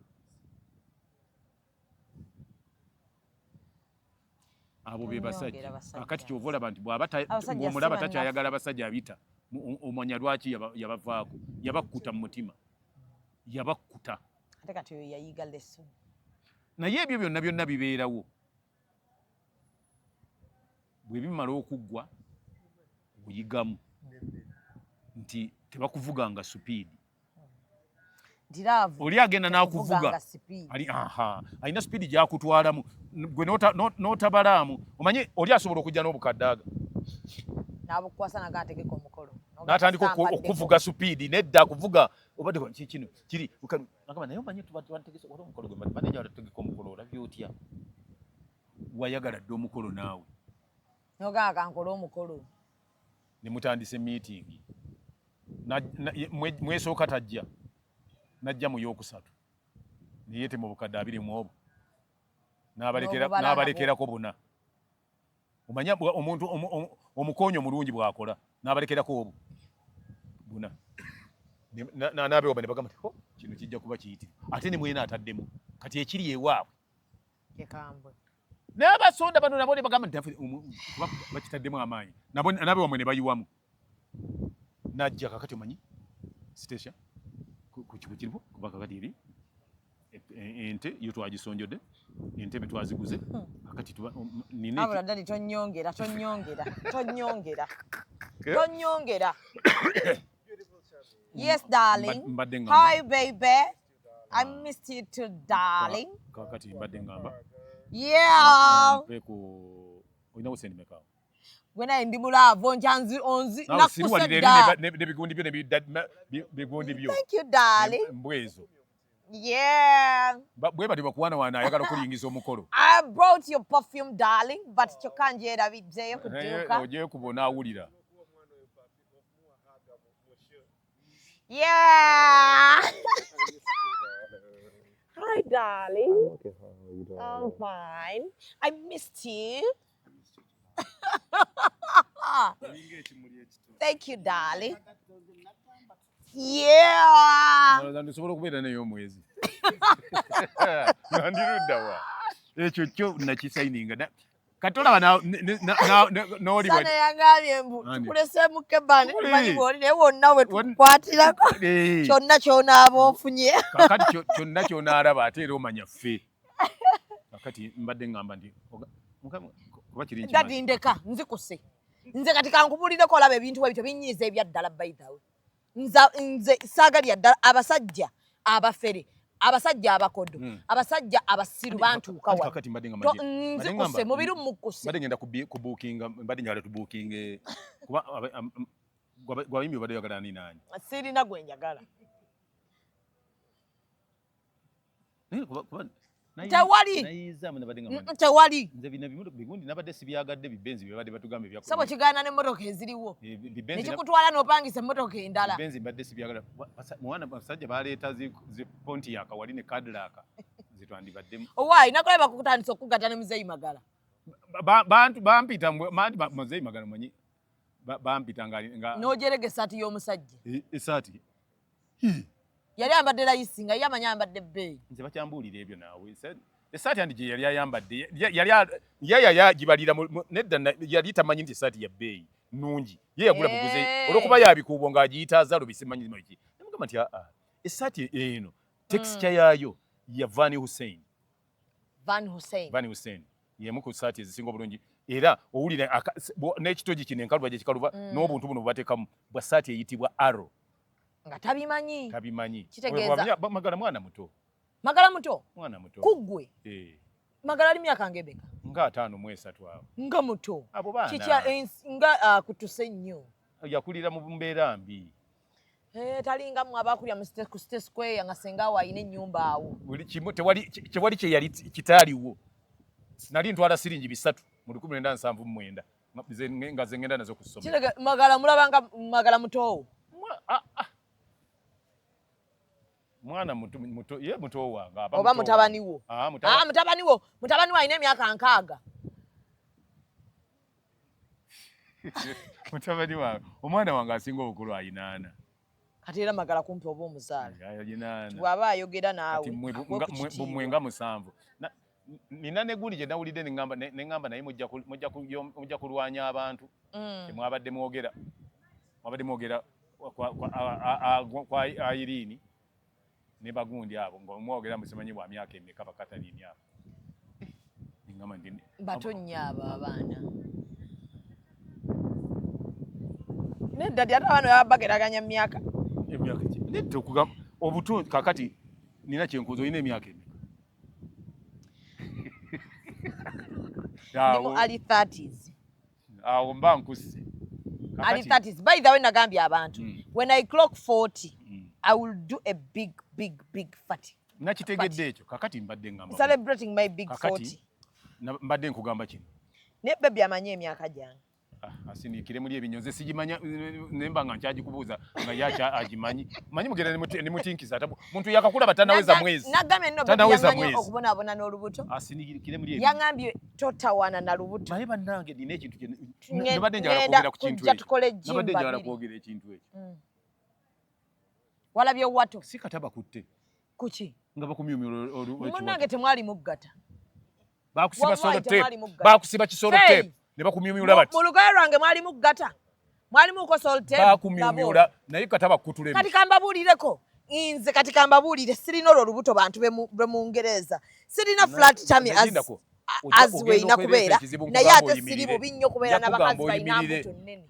abo be basajja akati kyova olaba nti bw'omulaba takyayagala abasajja abita omanya lwaki yabavaako yabakkuta mu mutima yabakkuta ate kati oyo yayiga lesson naye ebyo byonna bibeerawo bwe bimala okuggwa oyigamu nti tebakuvuga nga supiidi oli agenda n'akuvuga alina supiidi gyakutwalamu gwe n'otabalaamu omanyi oli asobola okujja n'obukadde aga n'abukwasa naga ategeka omukolo n'atandika okuvuga supidi nedda kuvuga obadde kino kiri nakama naye omanyi tubategese wali omukolo gwe maneja watategeka omukolo olabye otya wayagala dde omukolo naawe nogaa kankola omukolo ne mutandise meeting mwesooka tajja najja mu yokusatu niyete mu bukadde 20 n'abalekerako buna omanya omuntu omukonyo omulungi bw'akola n'abalekerako obwo buna n'abeoba ne bagamba nti kino kijja kuba kiyitire ate ne mwena ataddemu kati ekiri ewaabwe kikambwe n'abasonda bano nabo ne bagamba nti bakitaddemu amaanyi n'abewamwe ne bayiwamu najja kakati omanyi station kukiriwo kuba kakati eri ente yo twagisonjodde entebe twaziguze kakati abula ddali tonyongera yes darling hi baby I missed you too darling kakati mbadde ngamba yeah oyina busendi mekaawo gwena ndi mulaavu onzi nakusedda bigundi byo thank you darling mbwezo yeah bwe bali bakuwana ayagala okulingiza omukolo I brought your perfume darling but kyokka njerabiddeyo kuduuka ojeyo kubona awulira yeah hi darling I'm fine I missed you thank you darling yeah nsobola okubeera nayo omwezi nandiruddawa ekyo kyo nakisaininga katolaba n'oli sana yangambye mbu tukulesemu kebani tumanyi bwoli naye wonna we tukukwatirako kyonna kyonaaba ofunye kakati kyonna kyonaalaba ate era omanya ffe kakati mbadde ngamba nti kuba kiri dadi ndeka nzikuse nze kati kankubulireko olaba ebintu ebyo binyiiza ebyaddala bayitawe nze saagalya ddala abasajja abafere abasajja abakodo abasajja abasiru bantuuka wano nzikuse mubiru mukuse mbadde ngenda kubuukinga mbadde njagala tubuukinge kuba gwabimbi obadde oyagala ninaani sirina gwe njagala tewali nze bino bigundi nabadde sibyagadde bibenzi byebadde batugamba ebya sabo kigaana n'emmotoka eziriwo nekikutwala n'opangisa emmotoka endala bibenzi mbadde sibyagala mwana basajja baleeta zi Pontiac wali ne Cadillac zitwandibaddemu owaayi nakola bakutandisa okugatta ne Muzeeyi Magala bampita Muzeeyi Magala manyi bampita nga n'ojerega essaati y'omusajja essaati yali ayambadde layisi nga yamanya ayambadde bbeeyi nze bakyambuulira ebyo naawe essaati andi gye yali ayambadde yali yagibalira nedda yali tamanyi nti essaati ya bbeeyi nnungi ye yagula buguze olwokuba yabikuubo ng'agiyita azalo bisimanyi ki namugamba nti essaati eno texture yaayo ya Van Hussein yemu ku ssaati ezisinga obulungi era owulira n'ekitogi kino enkaluba gye kikaluba n'obuntu buno bubateekamu bwa ssaati eyitibwa Arrow nga tabimanyi kitegeeza Magala mwana muto mwana muto kuggwe Magala ali myaka ngebeka nga 5 awo nga muto abo baana nga kutuse nnyo yakulira mu mbeera mbi talinga mu abakulya mu State Square nga senga awo ayina ennyumba awo buli kimu tewali kye yali kitaaliwo nali ntwala siringi 3 mu 1979 nga ze ngenda nazo ku ssomero Magala mulabanga Magala mutowo mwana muto ye muto wange oba mutabani wo mutabani wo ayina emyaka 6 mutabani wange omwana wange asinga obukulu ayina 4 kati era Magala kumpi oba omuzaala bw'aba ayogera naawe mwe nga 7 nina negundi gye nawulidde neŋŋamba naye mujja kulwanya abantu temwabadde mwogera kwa Irene ne bagundi abo ng'omwogera musimanyi bwa myaka emeka bakatalini abo neŋŋamba ndi batonnya abo abaana nedda ati ate abaana babageraganya myaka nedda okugamba obuto kakati nina kyenkuuza olina emyaka emeka ali 30s awo mba nkusse Ali 30s. By the way, nagambye abantu. When I clock 40, I will do a big party. Nakitegedde ekyo. Kakati mbadde ngamba. Celebrating my big 40. Mbadde nkugamba kino. Ne baby amanye emyaka gyange. Asindikire muri ebinyonze sigimanya nemba nga nkyagikubuuza nga yacha agimanyi. Manyi mugere ne mutinkiza atabu. Muntu yakakula batanaweza mwezi. Nagambe no baby amanye okubonabona n'olubuto. Asindikire muri ebi. Yangambye totawana na lubuto. Naye bannange nina ekintu kye nabadde njala kwogera ku kintu ekyo. Nabadde njala kwogera ekintu ekyo. Walabye wato. Si kataba kutte. Kuki? Nga bakumyumya olwo. Munnange temwali muggata. Bakusiba solo tape. Bakusiba kisolo tape. Ne bakumyumyula bati. Mu lugalo lwange mwali muggata. Mwali muko solo tape. Bakumyumyula naye kataba kutulemu. Kati kambabuulireko. Nze kati kambabuulire sirina olwo lubuto bantu be mu Ngereza. Sirina flat tummy as we nakubeera. Naye ate siri bubi nnyo kubeera n'abakazi balina mbuto nnene.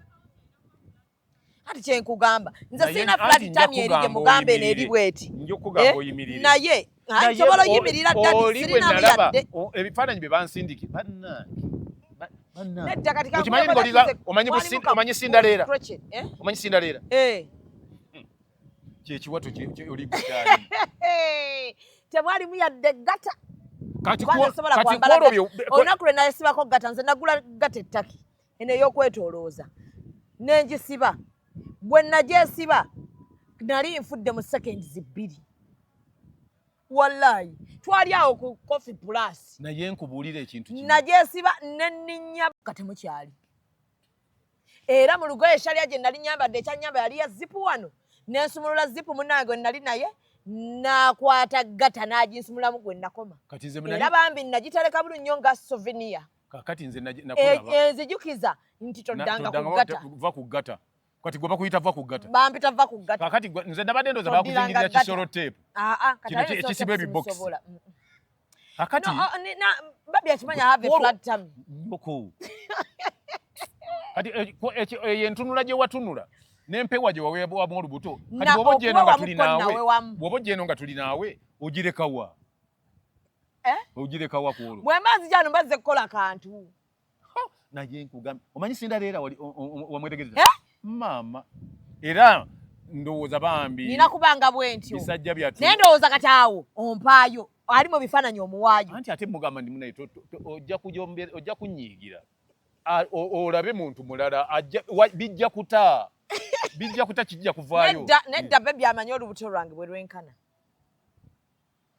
Kati kye nkugamba nze sirina flat tummy erige mugambe n'eri bweti. Njokugamba oyimirire. Naye nsobola oyimirira ddala sirina byadde. Ebifaananyi bye bansindiki bannange. Nedda kati ukimanyi ngolira omanyi Sindaleera. Omanyi Sindaleera. Kyekiwato oli gukyali. Temwali muyadde gata. Kati olunaku lwe nayesibako gata nze nagula gata ettaki eno ey'okwetoolooza nenjisiba bwe nagyesiba nali nfudde mu seconds 2 wallahi twali awo ku Coffee Plus naye nkubuulira ekintu kino nagyesiba nenninya kati mukyali era mu lugoye eshalya gye nali nyambadde ekyanyamba yali ya zipu wano nensumulula zipu munnange nali naye nakwata gata n'aginsumulamu gwe nakoma era bambi nagitereka bulungi nnyo nga souvenir kakati nze nakulaba enzijukiza nti toddanga ku gata kati gwe bakuyita va ku gata bambi tava ku gata kakati nze nabadde ndoza bakuzingirira kisoro tape kino ekisiba ebibox kakati babi akimanya have a flat tummy yoko kati yentunula gye watunula nempewa gye waweebwamu olubuto kati bw'oba ojja eno nga tuli naawe ogirekawa ogirekawa ku olwo bwe maazi gyano mbazze kukola kantu naye nkugambye omanyi Sindaleera wamwetegereza maama era ndowooza bambi nina kubanga bwe ntyo bisajja byatu naye ndowooza kati awo ompaayo ali mu bifaananyi omuwaayo anti ate mugamba ndi munaye ojja kunyiigira olabe muntu mulala bijja kuta kijja kuvaayo nedda bebi amanyi olubuto lwange bwe lwenkana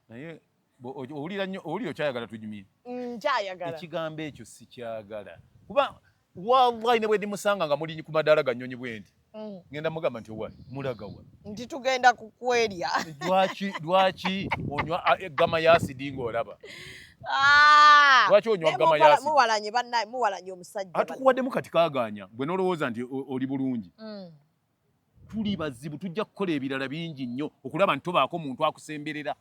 naye owulira okyayagala tujumire nkyayagala ekigambo ekyo sikyagala kuba wallahi ne bwe ndimusanga nga muli ku madaala ga nnyonyi bwe nti ngenda mugamba nti owa mulagawa nti tugenda kukwerya lwaki onywa eggama y'asidi ng'olaba lwaki onywa ggama y'asidi muwalanye bannaye muwalanye omusajja atukuwaddemu kati kaaganya gwe n'olowooza nti oli bulungi tuli bazibu tujja kukola ebirala bingi nnyo okulaba nti tobaako muntu akusemberera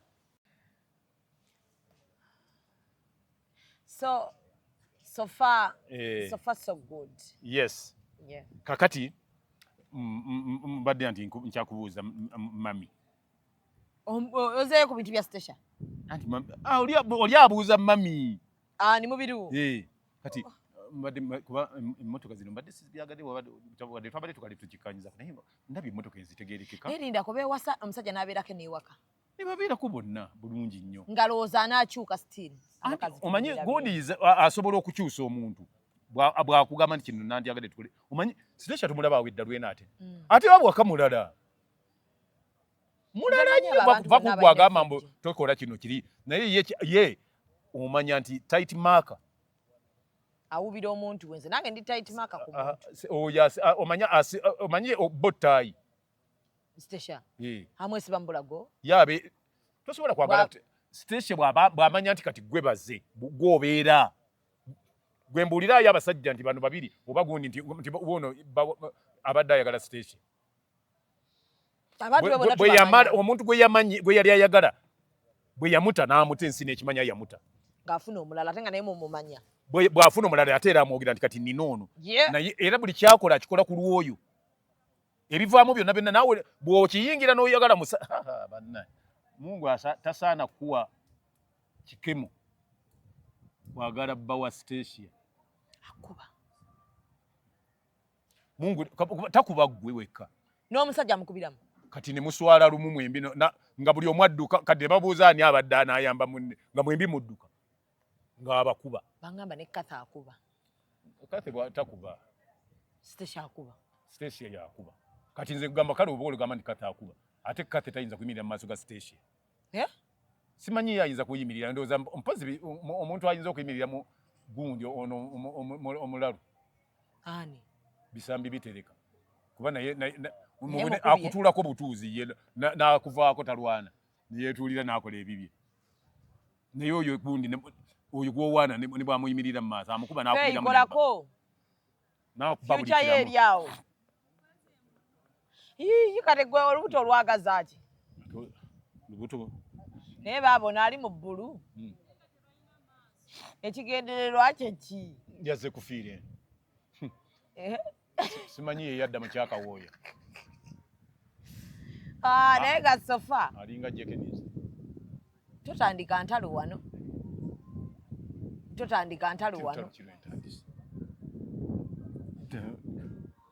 so far so good yes yeah. Kakati mbadde nti nkyakubuuza mami ozeeyo ku bintu bya station anti oli abuuza mami ni mubiru kati mbadde kuba emmotoka zino mbadde sizibyagadde wadde twabadde tukali tukikanyiza naye ndabye emmotoka enzitegeerekeka erinda kubeewasa omusajja n'abeerako n'ewaka ne babeerako bonna bulungi nnyo ngalowooza anaakyuka still omanyi gundi asobola okukyusa omuntu bwakugamba nti kino nandyagadde tukole omanyi sitesha tumulaba awo edda lwena ate wabwaka mulala nnyo bakugwa agamba mbu tokola kino kiri naye ye omanya nti tight marker awubira omuntu wenze nange ndi tight marker ku muntu omanyi bottayi sitesha amwesiba mbulago yabe tosobola kwagala sitesha bw'amanya nti kati gwe baze gwobeera gwe mbuulirayo abasajja nti bano babiri oba gundi nti wono abadde ayagala sitesha omuntu gwe yali ayagala bwe yamuta n'amuta ensi n'ekimanya yamuta ng'afuna omulala ate nga naye mumumanya bw'afuna omulala ate era amwogera nti kati nina ono naye era buli kyakola akikola ku lwoyo ebivaamu byonna byonna naawe bw'okiyingira n'oyagala bannaye Mungu tasaana kuwa kikemo kwagala bba wa station akuba Mungu takuba gwe wekka. N'omusajja mukubiramu. Kati ne muswala lumu mwembi nga buli omwadduka kati babuuza ani abadde anayamba munne nga mwembi mudduka nga abakuba. Bangamba ne Katha akuba. Kathe takuba. Station akuba. Station yakuba. Kati nze kugamba kale oba olugamba nti Kathe akuba. Ate Kathe tayinza kuyimirira mu maaso ga station. Simanyi yayinza kuyimirira ndowooza mpozi omuntu ayinza okuyimirira mu gundi ono omulalu. Ani? Bisambi bitereka. Kuba naye akutuulako butuuzi ye n'akuvaako talwana. Ne yeetuulira n'akola ebibye. Naye oyo gundi oyo gwowaana ne bwamuyimirira mu maaso amukuba n'akubira mu kolako. N'akuba buli kiramu. Future ye awo. Kati gwe olubuto olwagaza ki? Lubuto. Naye baabona ali mu bbulu. Ekigendererwa kye ki? Yazze kufiire. Simanyi ye yadda mu kyakawooya. Naye ga sofa. Alinga Jekenis. Totandika ntalo wano.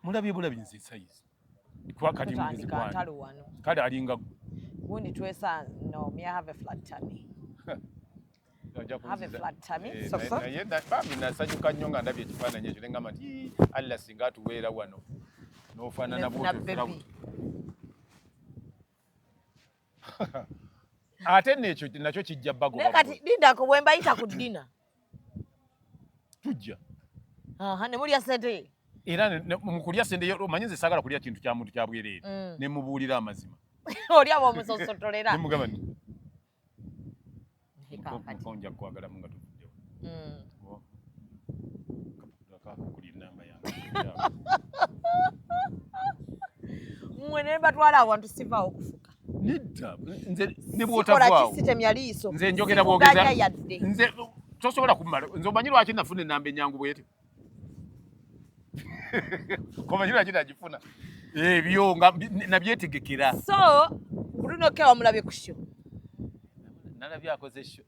Mulabye bulabye nze sayizi. Kati mugezi kwana. Kale alinga gundi twesa no me have a flat tummy. Have a flat tummy. Sofa. Naye bambi nasanyuka nnyo nga ndabye ekifaananyi ekyo ngamba nti Allah singa atuweera wano. N'ofaanana bw'otyo. Ate nakyo kijja bago. Naye kati Lindako bwe mbayita ku ddina. Tujja. Ne mulya sente. Era mu kulya sente omanyi nze saagala kulya kintu kya muntu kya bwereere. Ne mubuulira amazima. Oli abo omusosotolera. Ne mugamba nti. Nja kwagala munga tujja. Kuli namba yange. Mwe ne batwala awantu siva okufuka. Nidda nze ne bwotavaawo. Nze njogera bwogeza. Nze tosobola kumala. Nze omanyi lwaki nafuna enamba enyangu bwete. Komanyi lwaki nagifuna. Ebyo nga nabyetegekera. So Bruno K omulabye ku show. Nalabye akoze show.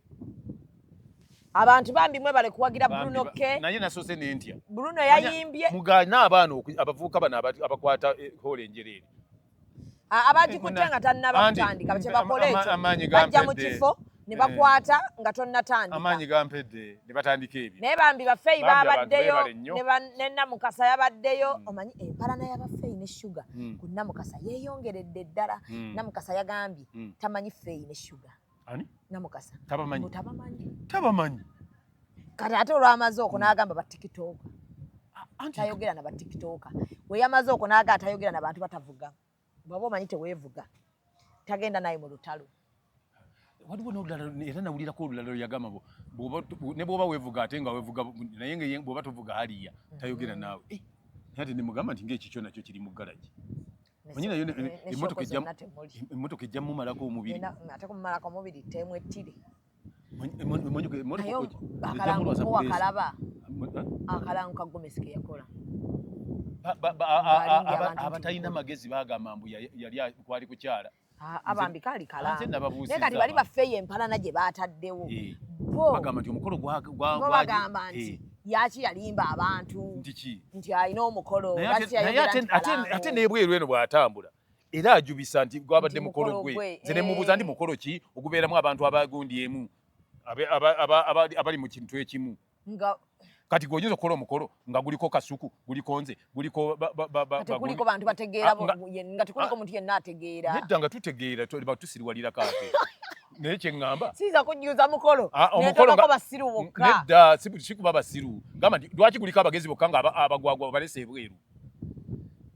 Abantu bambi mwe bale kuwagira Bruno K. Naye nasose n'entya. Bruno yayimbye. Mugana abaana abavuuka bana abakwata hole enjereere. Abaji kutenga tannaba kutandika bache bakole ekyo. Bajja mu kifo ne bakwata nga tonnatandika. Amaanyi gampedde ne batandika ebyo. Naye bambi bafeyi babaddeyo ne Namukasa yabaddeyo. Omanyi empalana y'abafeyi ne sugar ku Namukasa yeeyongeredde ddala. Namukasa yagambye tamanyi feyi ne sugar. Ani? Namukasa. Tabamanyi. Kati ate olwamaze okwo n'agamba ba TikTok. Tayogera na ba TikTok. We yamaze okwo n'agamba tayogera na bantu batavuga. Bw'oba omanyi teweevuga. Tagenda naye mu lutalo. Waliwo n'olulala era nawulirako olulala yagamba ne bw'oba weevuga ate nga weevuga naye bw'oba tovuga haliya tayogera naawe. Ate ne mugamba nti ng'ekikyo nakyo kiri mu ggalagi. Manyi nayo emmotoka ejja mumalako omubiri. Ate kumumalako omubiri teemu ettire. Akalaba. Akalangu ka Gomez ke yakola. Abatalina magezi bagamba mbu yali kwali kukyala. Abambi kali kalangu. Naye kati bali bafeeyo empalana gye baataddewo. Bagamba nti omukolo bagamba nti yaki yalimba abantu nti alina omukolo. Ate n'ebweru eno bw'atambula era ajubisa nti gwabadde mukolo gwe. Nze ne mubuuza ndi mukolo ki ogubeeramu abantu abagundi emu abali mu kintu ekimu. Kati gonyeza okukola omukolo nga guliko kasuku guliko nze guliko guliko bantu bategeera nga tekuliko muntu yenna ategeera. Nedda nga tutegeera tusiriwalira kaate. Naye kye ngamba siza kunyuza mukolo netokako basiru bokka. Nedda sikuba basiru gamba nti lwaki guliko abagezi bokka nga abagwagwa balese ebweru.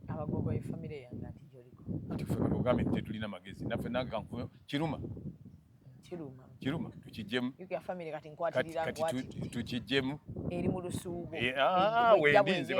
Abagwagwa efamile yange ati gyoliko. Ati famire ogambe tetulina magezi naffe nange kankuwe kiruma tukijjemu. Yuko ya family kati nkwatirira kati tukijjemu. Eri mu lusuubo. Wendinze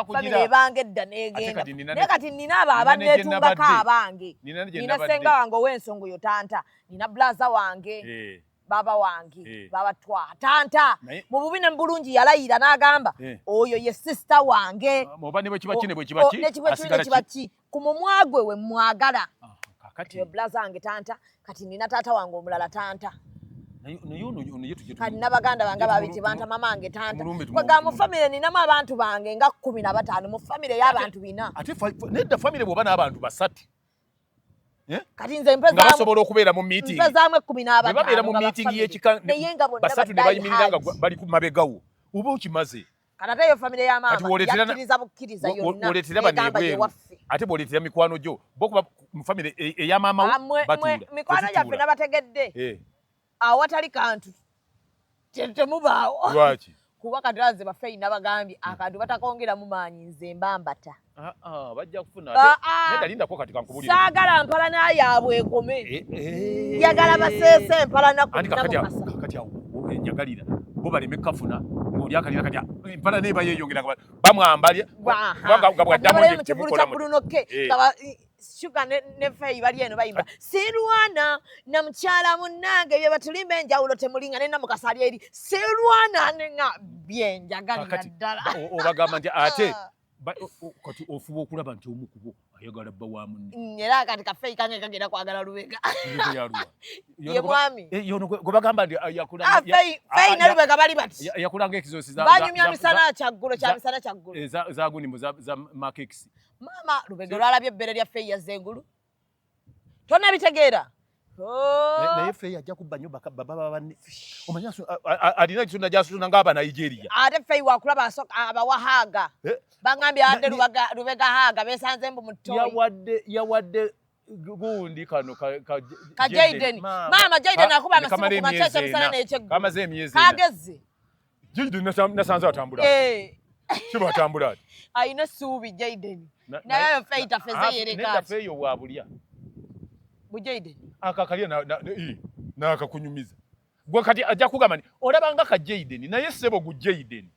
family ebange edda negenda. Ne kati nina abo abanneetumbako abange. Nina senga wange ow'ensongo yo tanta. Nina blaza wange. Baba wange. Baba twa. Tanta. Mu bubi ne bulungi yalayira n'agamba oyo ye sister wange. Oba ne bwe kiba ki ne bwe kiba ki. Asigala ki. Ku mumwa gwe we mwagala. Kati blaza wange tanta. Kati nina tata wange omulala tanta. kati n'abaganda bange babiti banta mamange tanta kwega mu family ninamu abantu bange nga 15 mu family y'abantu 4 ate nedda family bwoba n'abantu basatu kati nze nga basobola okubeera mu meeting mpezamwe 15 babeera mu meeting y'ekika basatu ne bayimirira nga bali ku mabegawo oba okimaze kati ate yo family ya mama yakkiriza bukkiriza yonna woleetera baneebweru ate bwoleetera mikwano gyo bokuba mu family eya maama batuula mikwano gyaffe nabategedde awatali kantu temubaawo lwaki kuba kadiraze bafeyi nabagambye akantu batakongeramu maanyi nze mbambata bajja kufuna nedda lindako kati kankubulire saagala mpalana yaabwe ekome njagala baseese empalana kati awo njagalira bo baleme kafuna ng'oli akalira kati empalana eba yeeyongera bamwambalya nga bwaddamu kivulu kya bulunoke Shuka ne feyi bali eno bayimba Sirwana na mchala munange bye batulimba enjawulo temulinga ne namukasali eri Sirwana nenga byenjagalira ddala obagamba nti ate kati ofuba okulaba nti omukubo ayagala bba wa munne era kati kafeyi kange kagenda kwagala Lubega ye mwami yono gwe bagamba nti yakula feyi ne Lubega bali bati yakulanga ekizosi za banyumya misana kyaggulo kya misana kyaggulo za gunimbo za makex mama Lubega lwalabye ebbere lya feyi ya zengulu tonna bitegeera naye feyi ajja kubba nnyo baba banne omanya alina ekisunda gyasutuna ng'aba Nigeria ate feyi wakulaba abawahaaga bangambye adde Lubega haaga beesanze mbu mutoyi yawadde gundi kano ka Jaden mama Jaden akuba amasimu ku makyekye emisana n'ekyeggulo kamaze emyezi kageze Jaden nasanze atambula kiba atambula ati ayina essuubi Jaden naye feyi tafeze yereka nedda feyi owabulya bu Jaden akakalya n'akakunyumiza gwe kati ajja kugamba nti olabanga ka Jaden naye ssebo gu Jaden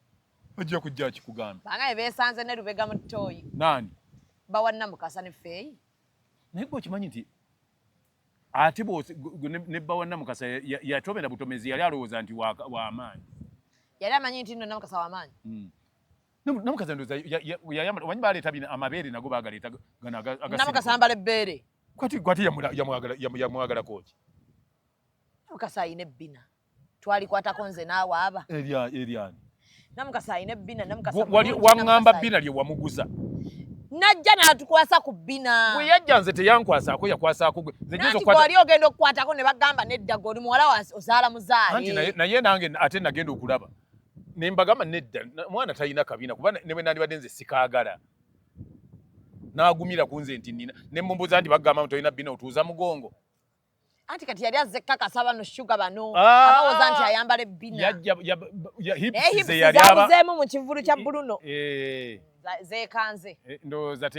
ajja kujja kikugamba bangaye beesanze ne Lubega mu ttooyi nani bawanna mukasa ne feyi naye gwe okimanyi nti ate ne bawanna mukasa yatomera butomezi yali alowooza nti w'amaanyi yali amanyi nti nno namukasa w'amaanyi namukasa ndowooza yayambala omanyi baleeta bino amabeere nago baagaleeta namukasa yambala ebbeere kwati yamwagala koki namukasa ayina ebbina twalikwatako nze naawe aba eryani namukasa ayina ebbina namukasa waŋŋamba bbina lye wamuguza najja n'atukwasa ku bbina bwe yajja nze teyankwasaako yakwasaako gwe nti gwali ogenda okukwatako ne bagamba nedda gwe oli muwala ozaala muzaale naye nange ate nagenda okulaba ne mbagamba nedda mwana talina kabina kuba ne bwe nandibadde nze sikaagala n'agumira ku nze nti nina ne mumbuuza nti bagamba tolina bbina otuuza mugongo anti kati yali azze kakasa bano shuga bano abawooza nti ayambala ebbina zabuzeemu mu kivulu kya buluno zeekanze ndowooza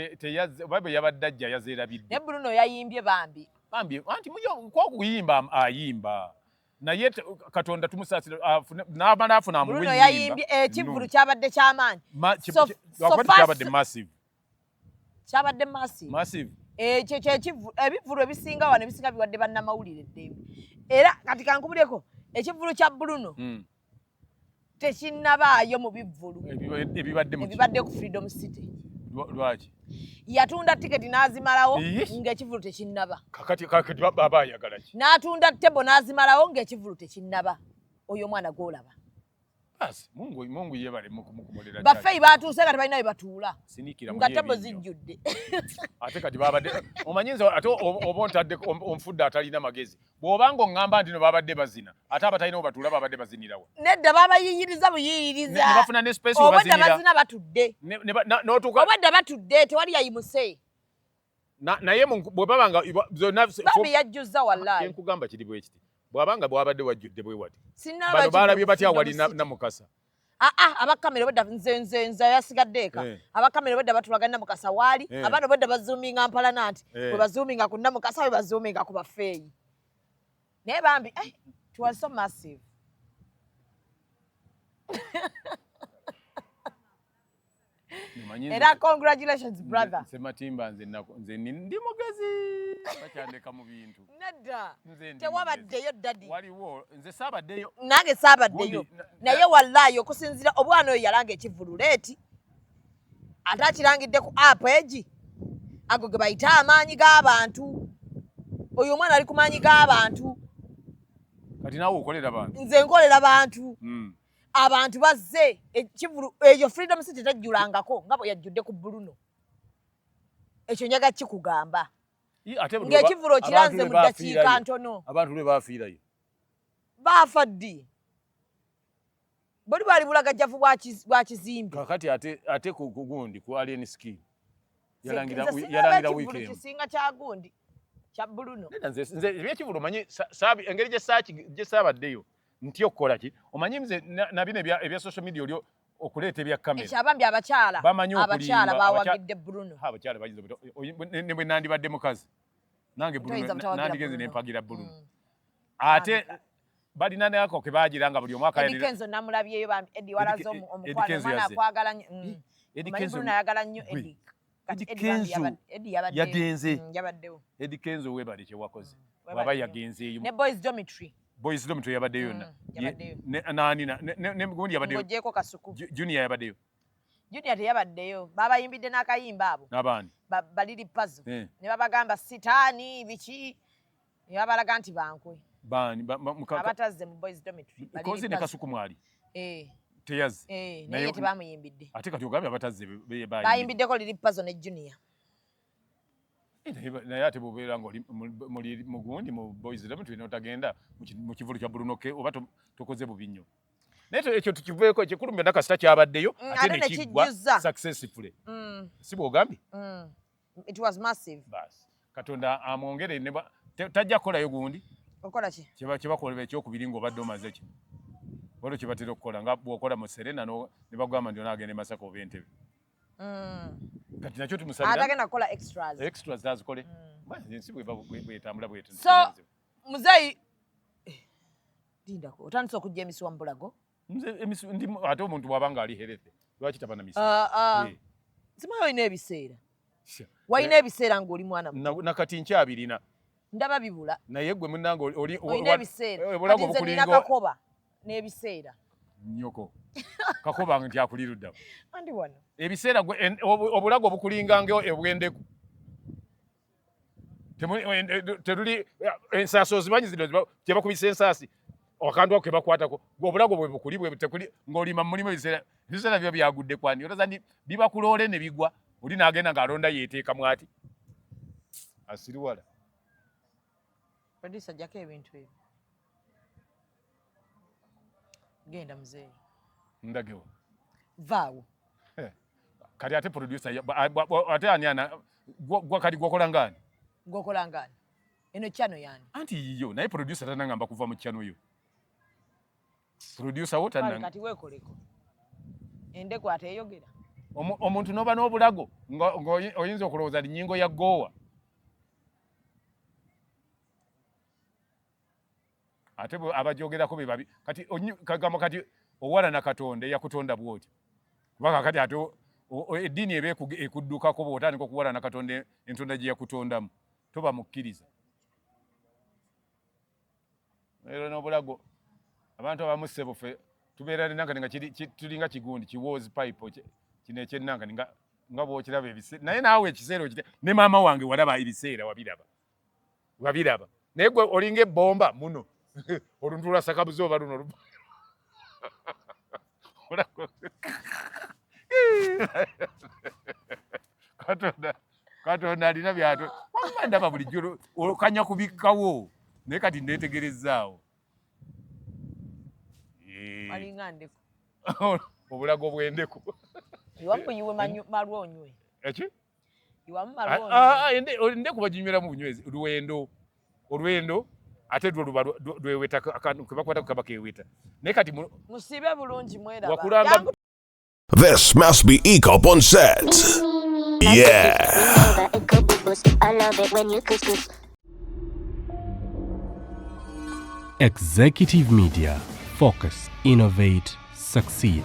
bwe yabadde ajja yazeerabidde ne buluno yayimbye bambi anti kwokuyimba ayimba naye Katonda tumusaasira n'amala afuna amuwe buluno yayimbye ekivulu kyabadde ky'amaanyi kyabadde massive kyabadde massive ekyo kyekivulu ebivulu ebisinga wano ebisinga biwadde bannamawulire eddembe era kati kankubuleko ekivulu kya buluno tekinnabaayo mu bivulu ebibadde ku Freedom City lwaki yatunda tiketi n'azimalawo ng'ekivulu tekinnaba kakati baba ayagala ki n'atunda tebo n'azimalawo ng'ekivulu tekinnaba oyo omwana gw'olaba Mungu yebale mukumulira bafeyi batuuse kati balina we batuula nga tebo zijjudde ate kati babadde omanyinza ate oba ontadde onfudde atalina magezi bw'obanga oŋŋamba nti no babadde bazina ate abatalina we batuula babadde bazinirawa nedda babayiyiriza buyiyiriza ne bafuna ne space obwedda bazina batudde n'otuuka obwedda batudde tewali yayimuse naye bwe babanga zonna babi yajjuzza wallaahi nkugamba kiri bwe kiti bwabanga bwabadde wajjudde bwe wati bano baalabye batya wali namukasa abakamera obwedda nze yasigadde eka abakamera obwedda batulagana namukasa waali abaana obwedda bazoominga mpalana nti bwe bazoominga ku namukasa bwe bazoominga ku bafeeyi naye bambi it was so massive era congratulations brother Sematimba nze ndi mugezi bakyandeka mu bintu nedda tewabaddeyo dadi waliwo nze saabaddeyo nange saabaddeyo naye wallaahi okusinzira obwana oyo yalanga ekivulu leeti ate akirangidde ku app egi ago ge bayita amaanyi g'abantu oyo omwana ali ku maanyi g'abantu kati naawe okolera bantu nze nkolera bantu mm. abantu bazze ekivulu eyo Freedom City tajjulangako nga bwe yajjudde ku Bruno ekyo njaga kikugamba ng'ekivulo kiranze mu ddakiika ntono abantu lwe baafiirayo baafa ddi boli bali bulagajjavu bwa kizimbe kakati ate ku gundi ku alien ski yalangira weekend kisinga kya gundi kya Bruno nze ebyekivulo manyi engeri gye saabaddeyo ntyo okukola ki omanyi nze nabino ebya social media olyo okuleeta ebya kamera ekyabambi abakyala bawagidde Bruno abakyala bayinza ne bwe nandibadde mukazi nange Bruno nandigenze nempagira Bruno ate balina nako ke bagira nga buli omwaka Eddie Kenzo namulabyeyo Eddie walazo omukwano mwana akwagala nnyo Eddie Kenzo ayagala nnyo Eddie yagenze Eddie Kenzo webali kye wakoze waba yagenzeeyo ne Boys Dormitory yabaddeyo yonna ne gundi yabaddeyo ng'ogyeko Kasuku Junior yabaddeyo Junior teyabadeyo babayimbidde n'akayimba abo n'abandi baliri puzzle ne babagamba sitaani biki ne babalaga nti bankwe bani abatazze mu Boys Dormitory kozi ne Kasuku mwali teyazi naye tebamuyimbidde ate kati ogambye abatazze bayimbiddeko liri puzzle ne Junior naye ate bw'obeera ng'oli mugundi mu Boys Dormitory n'otagenda mu kivulu kya Bruno oba tokoze bubi nnyo naye ekyo tukiveeko ekikulumya nakasita kyabaddeyo ate nekiggwa successfully si bw'ogambye it was massive basi Katonda amwongere tajja kukolayo gundi okola ki kyebakolera ekyokubiri ng'obadde omaze ki waliwo kye batera okukola nga bw'okola mu Serena ne bagamba nti onaagenda e Masaka oba Entebbe kati nakyo tumusabira atagenda kukola extras azikole ensi bwetambula bwetu so muzeeyi lindako otandise okujja emisi wa Mbulago ate omuntu bw'aba nga ali herete lwaki tabana misi simanyi olina ebiseera walina ebiseera ng'oli mwana nakati nkyabirina ndaba bibula naye gwe munnange olina ebiseera kati nze nina Kakoba n'ebiseera nnyoko Kakoba nti akuliruddawo andi wano ebiseera obulago bukulinganga ebwendeku teruli ensaasi ozimanyi zino gyebakubisa ensaasi akantu ako kebakwatako obulago bwe bukuli ng'olima mulimu ebiseera byo byagudde kwani olaza nti bibakuloole ne bigwa oli n'agenda ng'alonda yeeteekamu ati asiriwala producer jjako ebintu ebyo genda muzeeyi ndagewo vaawo kati ate producer ate ani kati gwokola ngani eno chano yani anti yiyo naye producer tanangamba kuva mu chano yo producer wota kati wekoleko endeko ateyogera omuntu noba n'obulago oyinza okulowooza nnyingo ya Gowa ate abajogerako be babi kati kagamba kati owala na Katonda yakutonda bwoti kubanga kati ate eddiini eba ekuddukako bw'otandika okuwala na Katonda entonda gye yakutondamu toba mukkiriza era n'obulago abantu abamu ssebo ffe tubeera nenanga nga tulinga kigundi kiwoozi pipe kino ekyennanga nga bw'okiraba ebiseera naye naawe ekiseera okite ne maama wange walaba ebiseera wabiraba naye gwe olinga ebbomba muno oluntu lwasakabuze oba luno Katonda alina byato ndaba bulijjo okanya kubikkawo naye kati nneetegerezaawo alinga ndeku obulago bw'endeku iwamuyiwe malwonywe eki iwamu malwonywe endeku baginyweramu bunywezi olwendo ate lweweta akantu kebakwata kaba keweta naye kati musibe bulungi mweraba. This must be ECOP on set. Yeah. I love it when you kiss. Executive Media. Focus, innovate, succeed.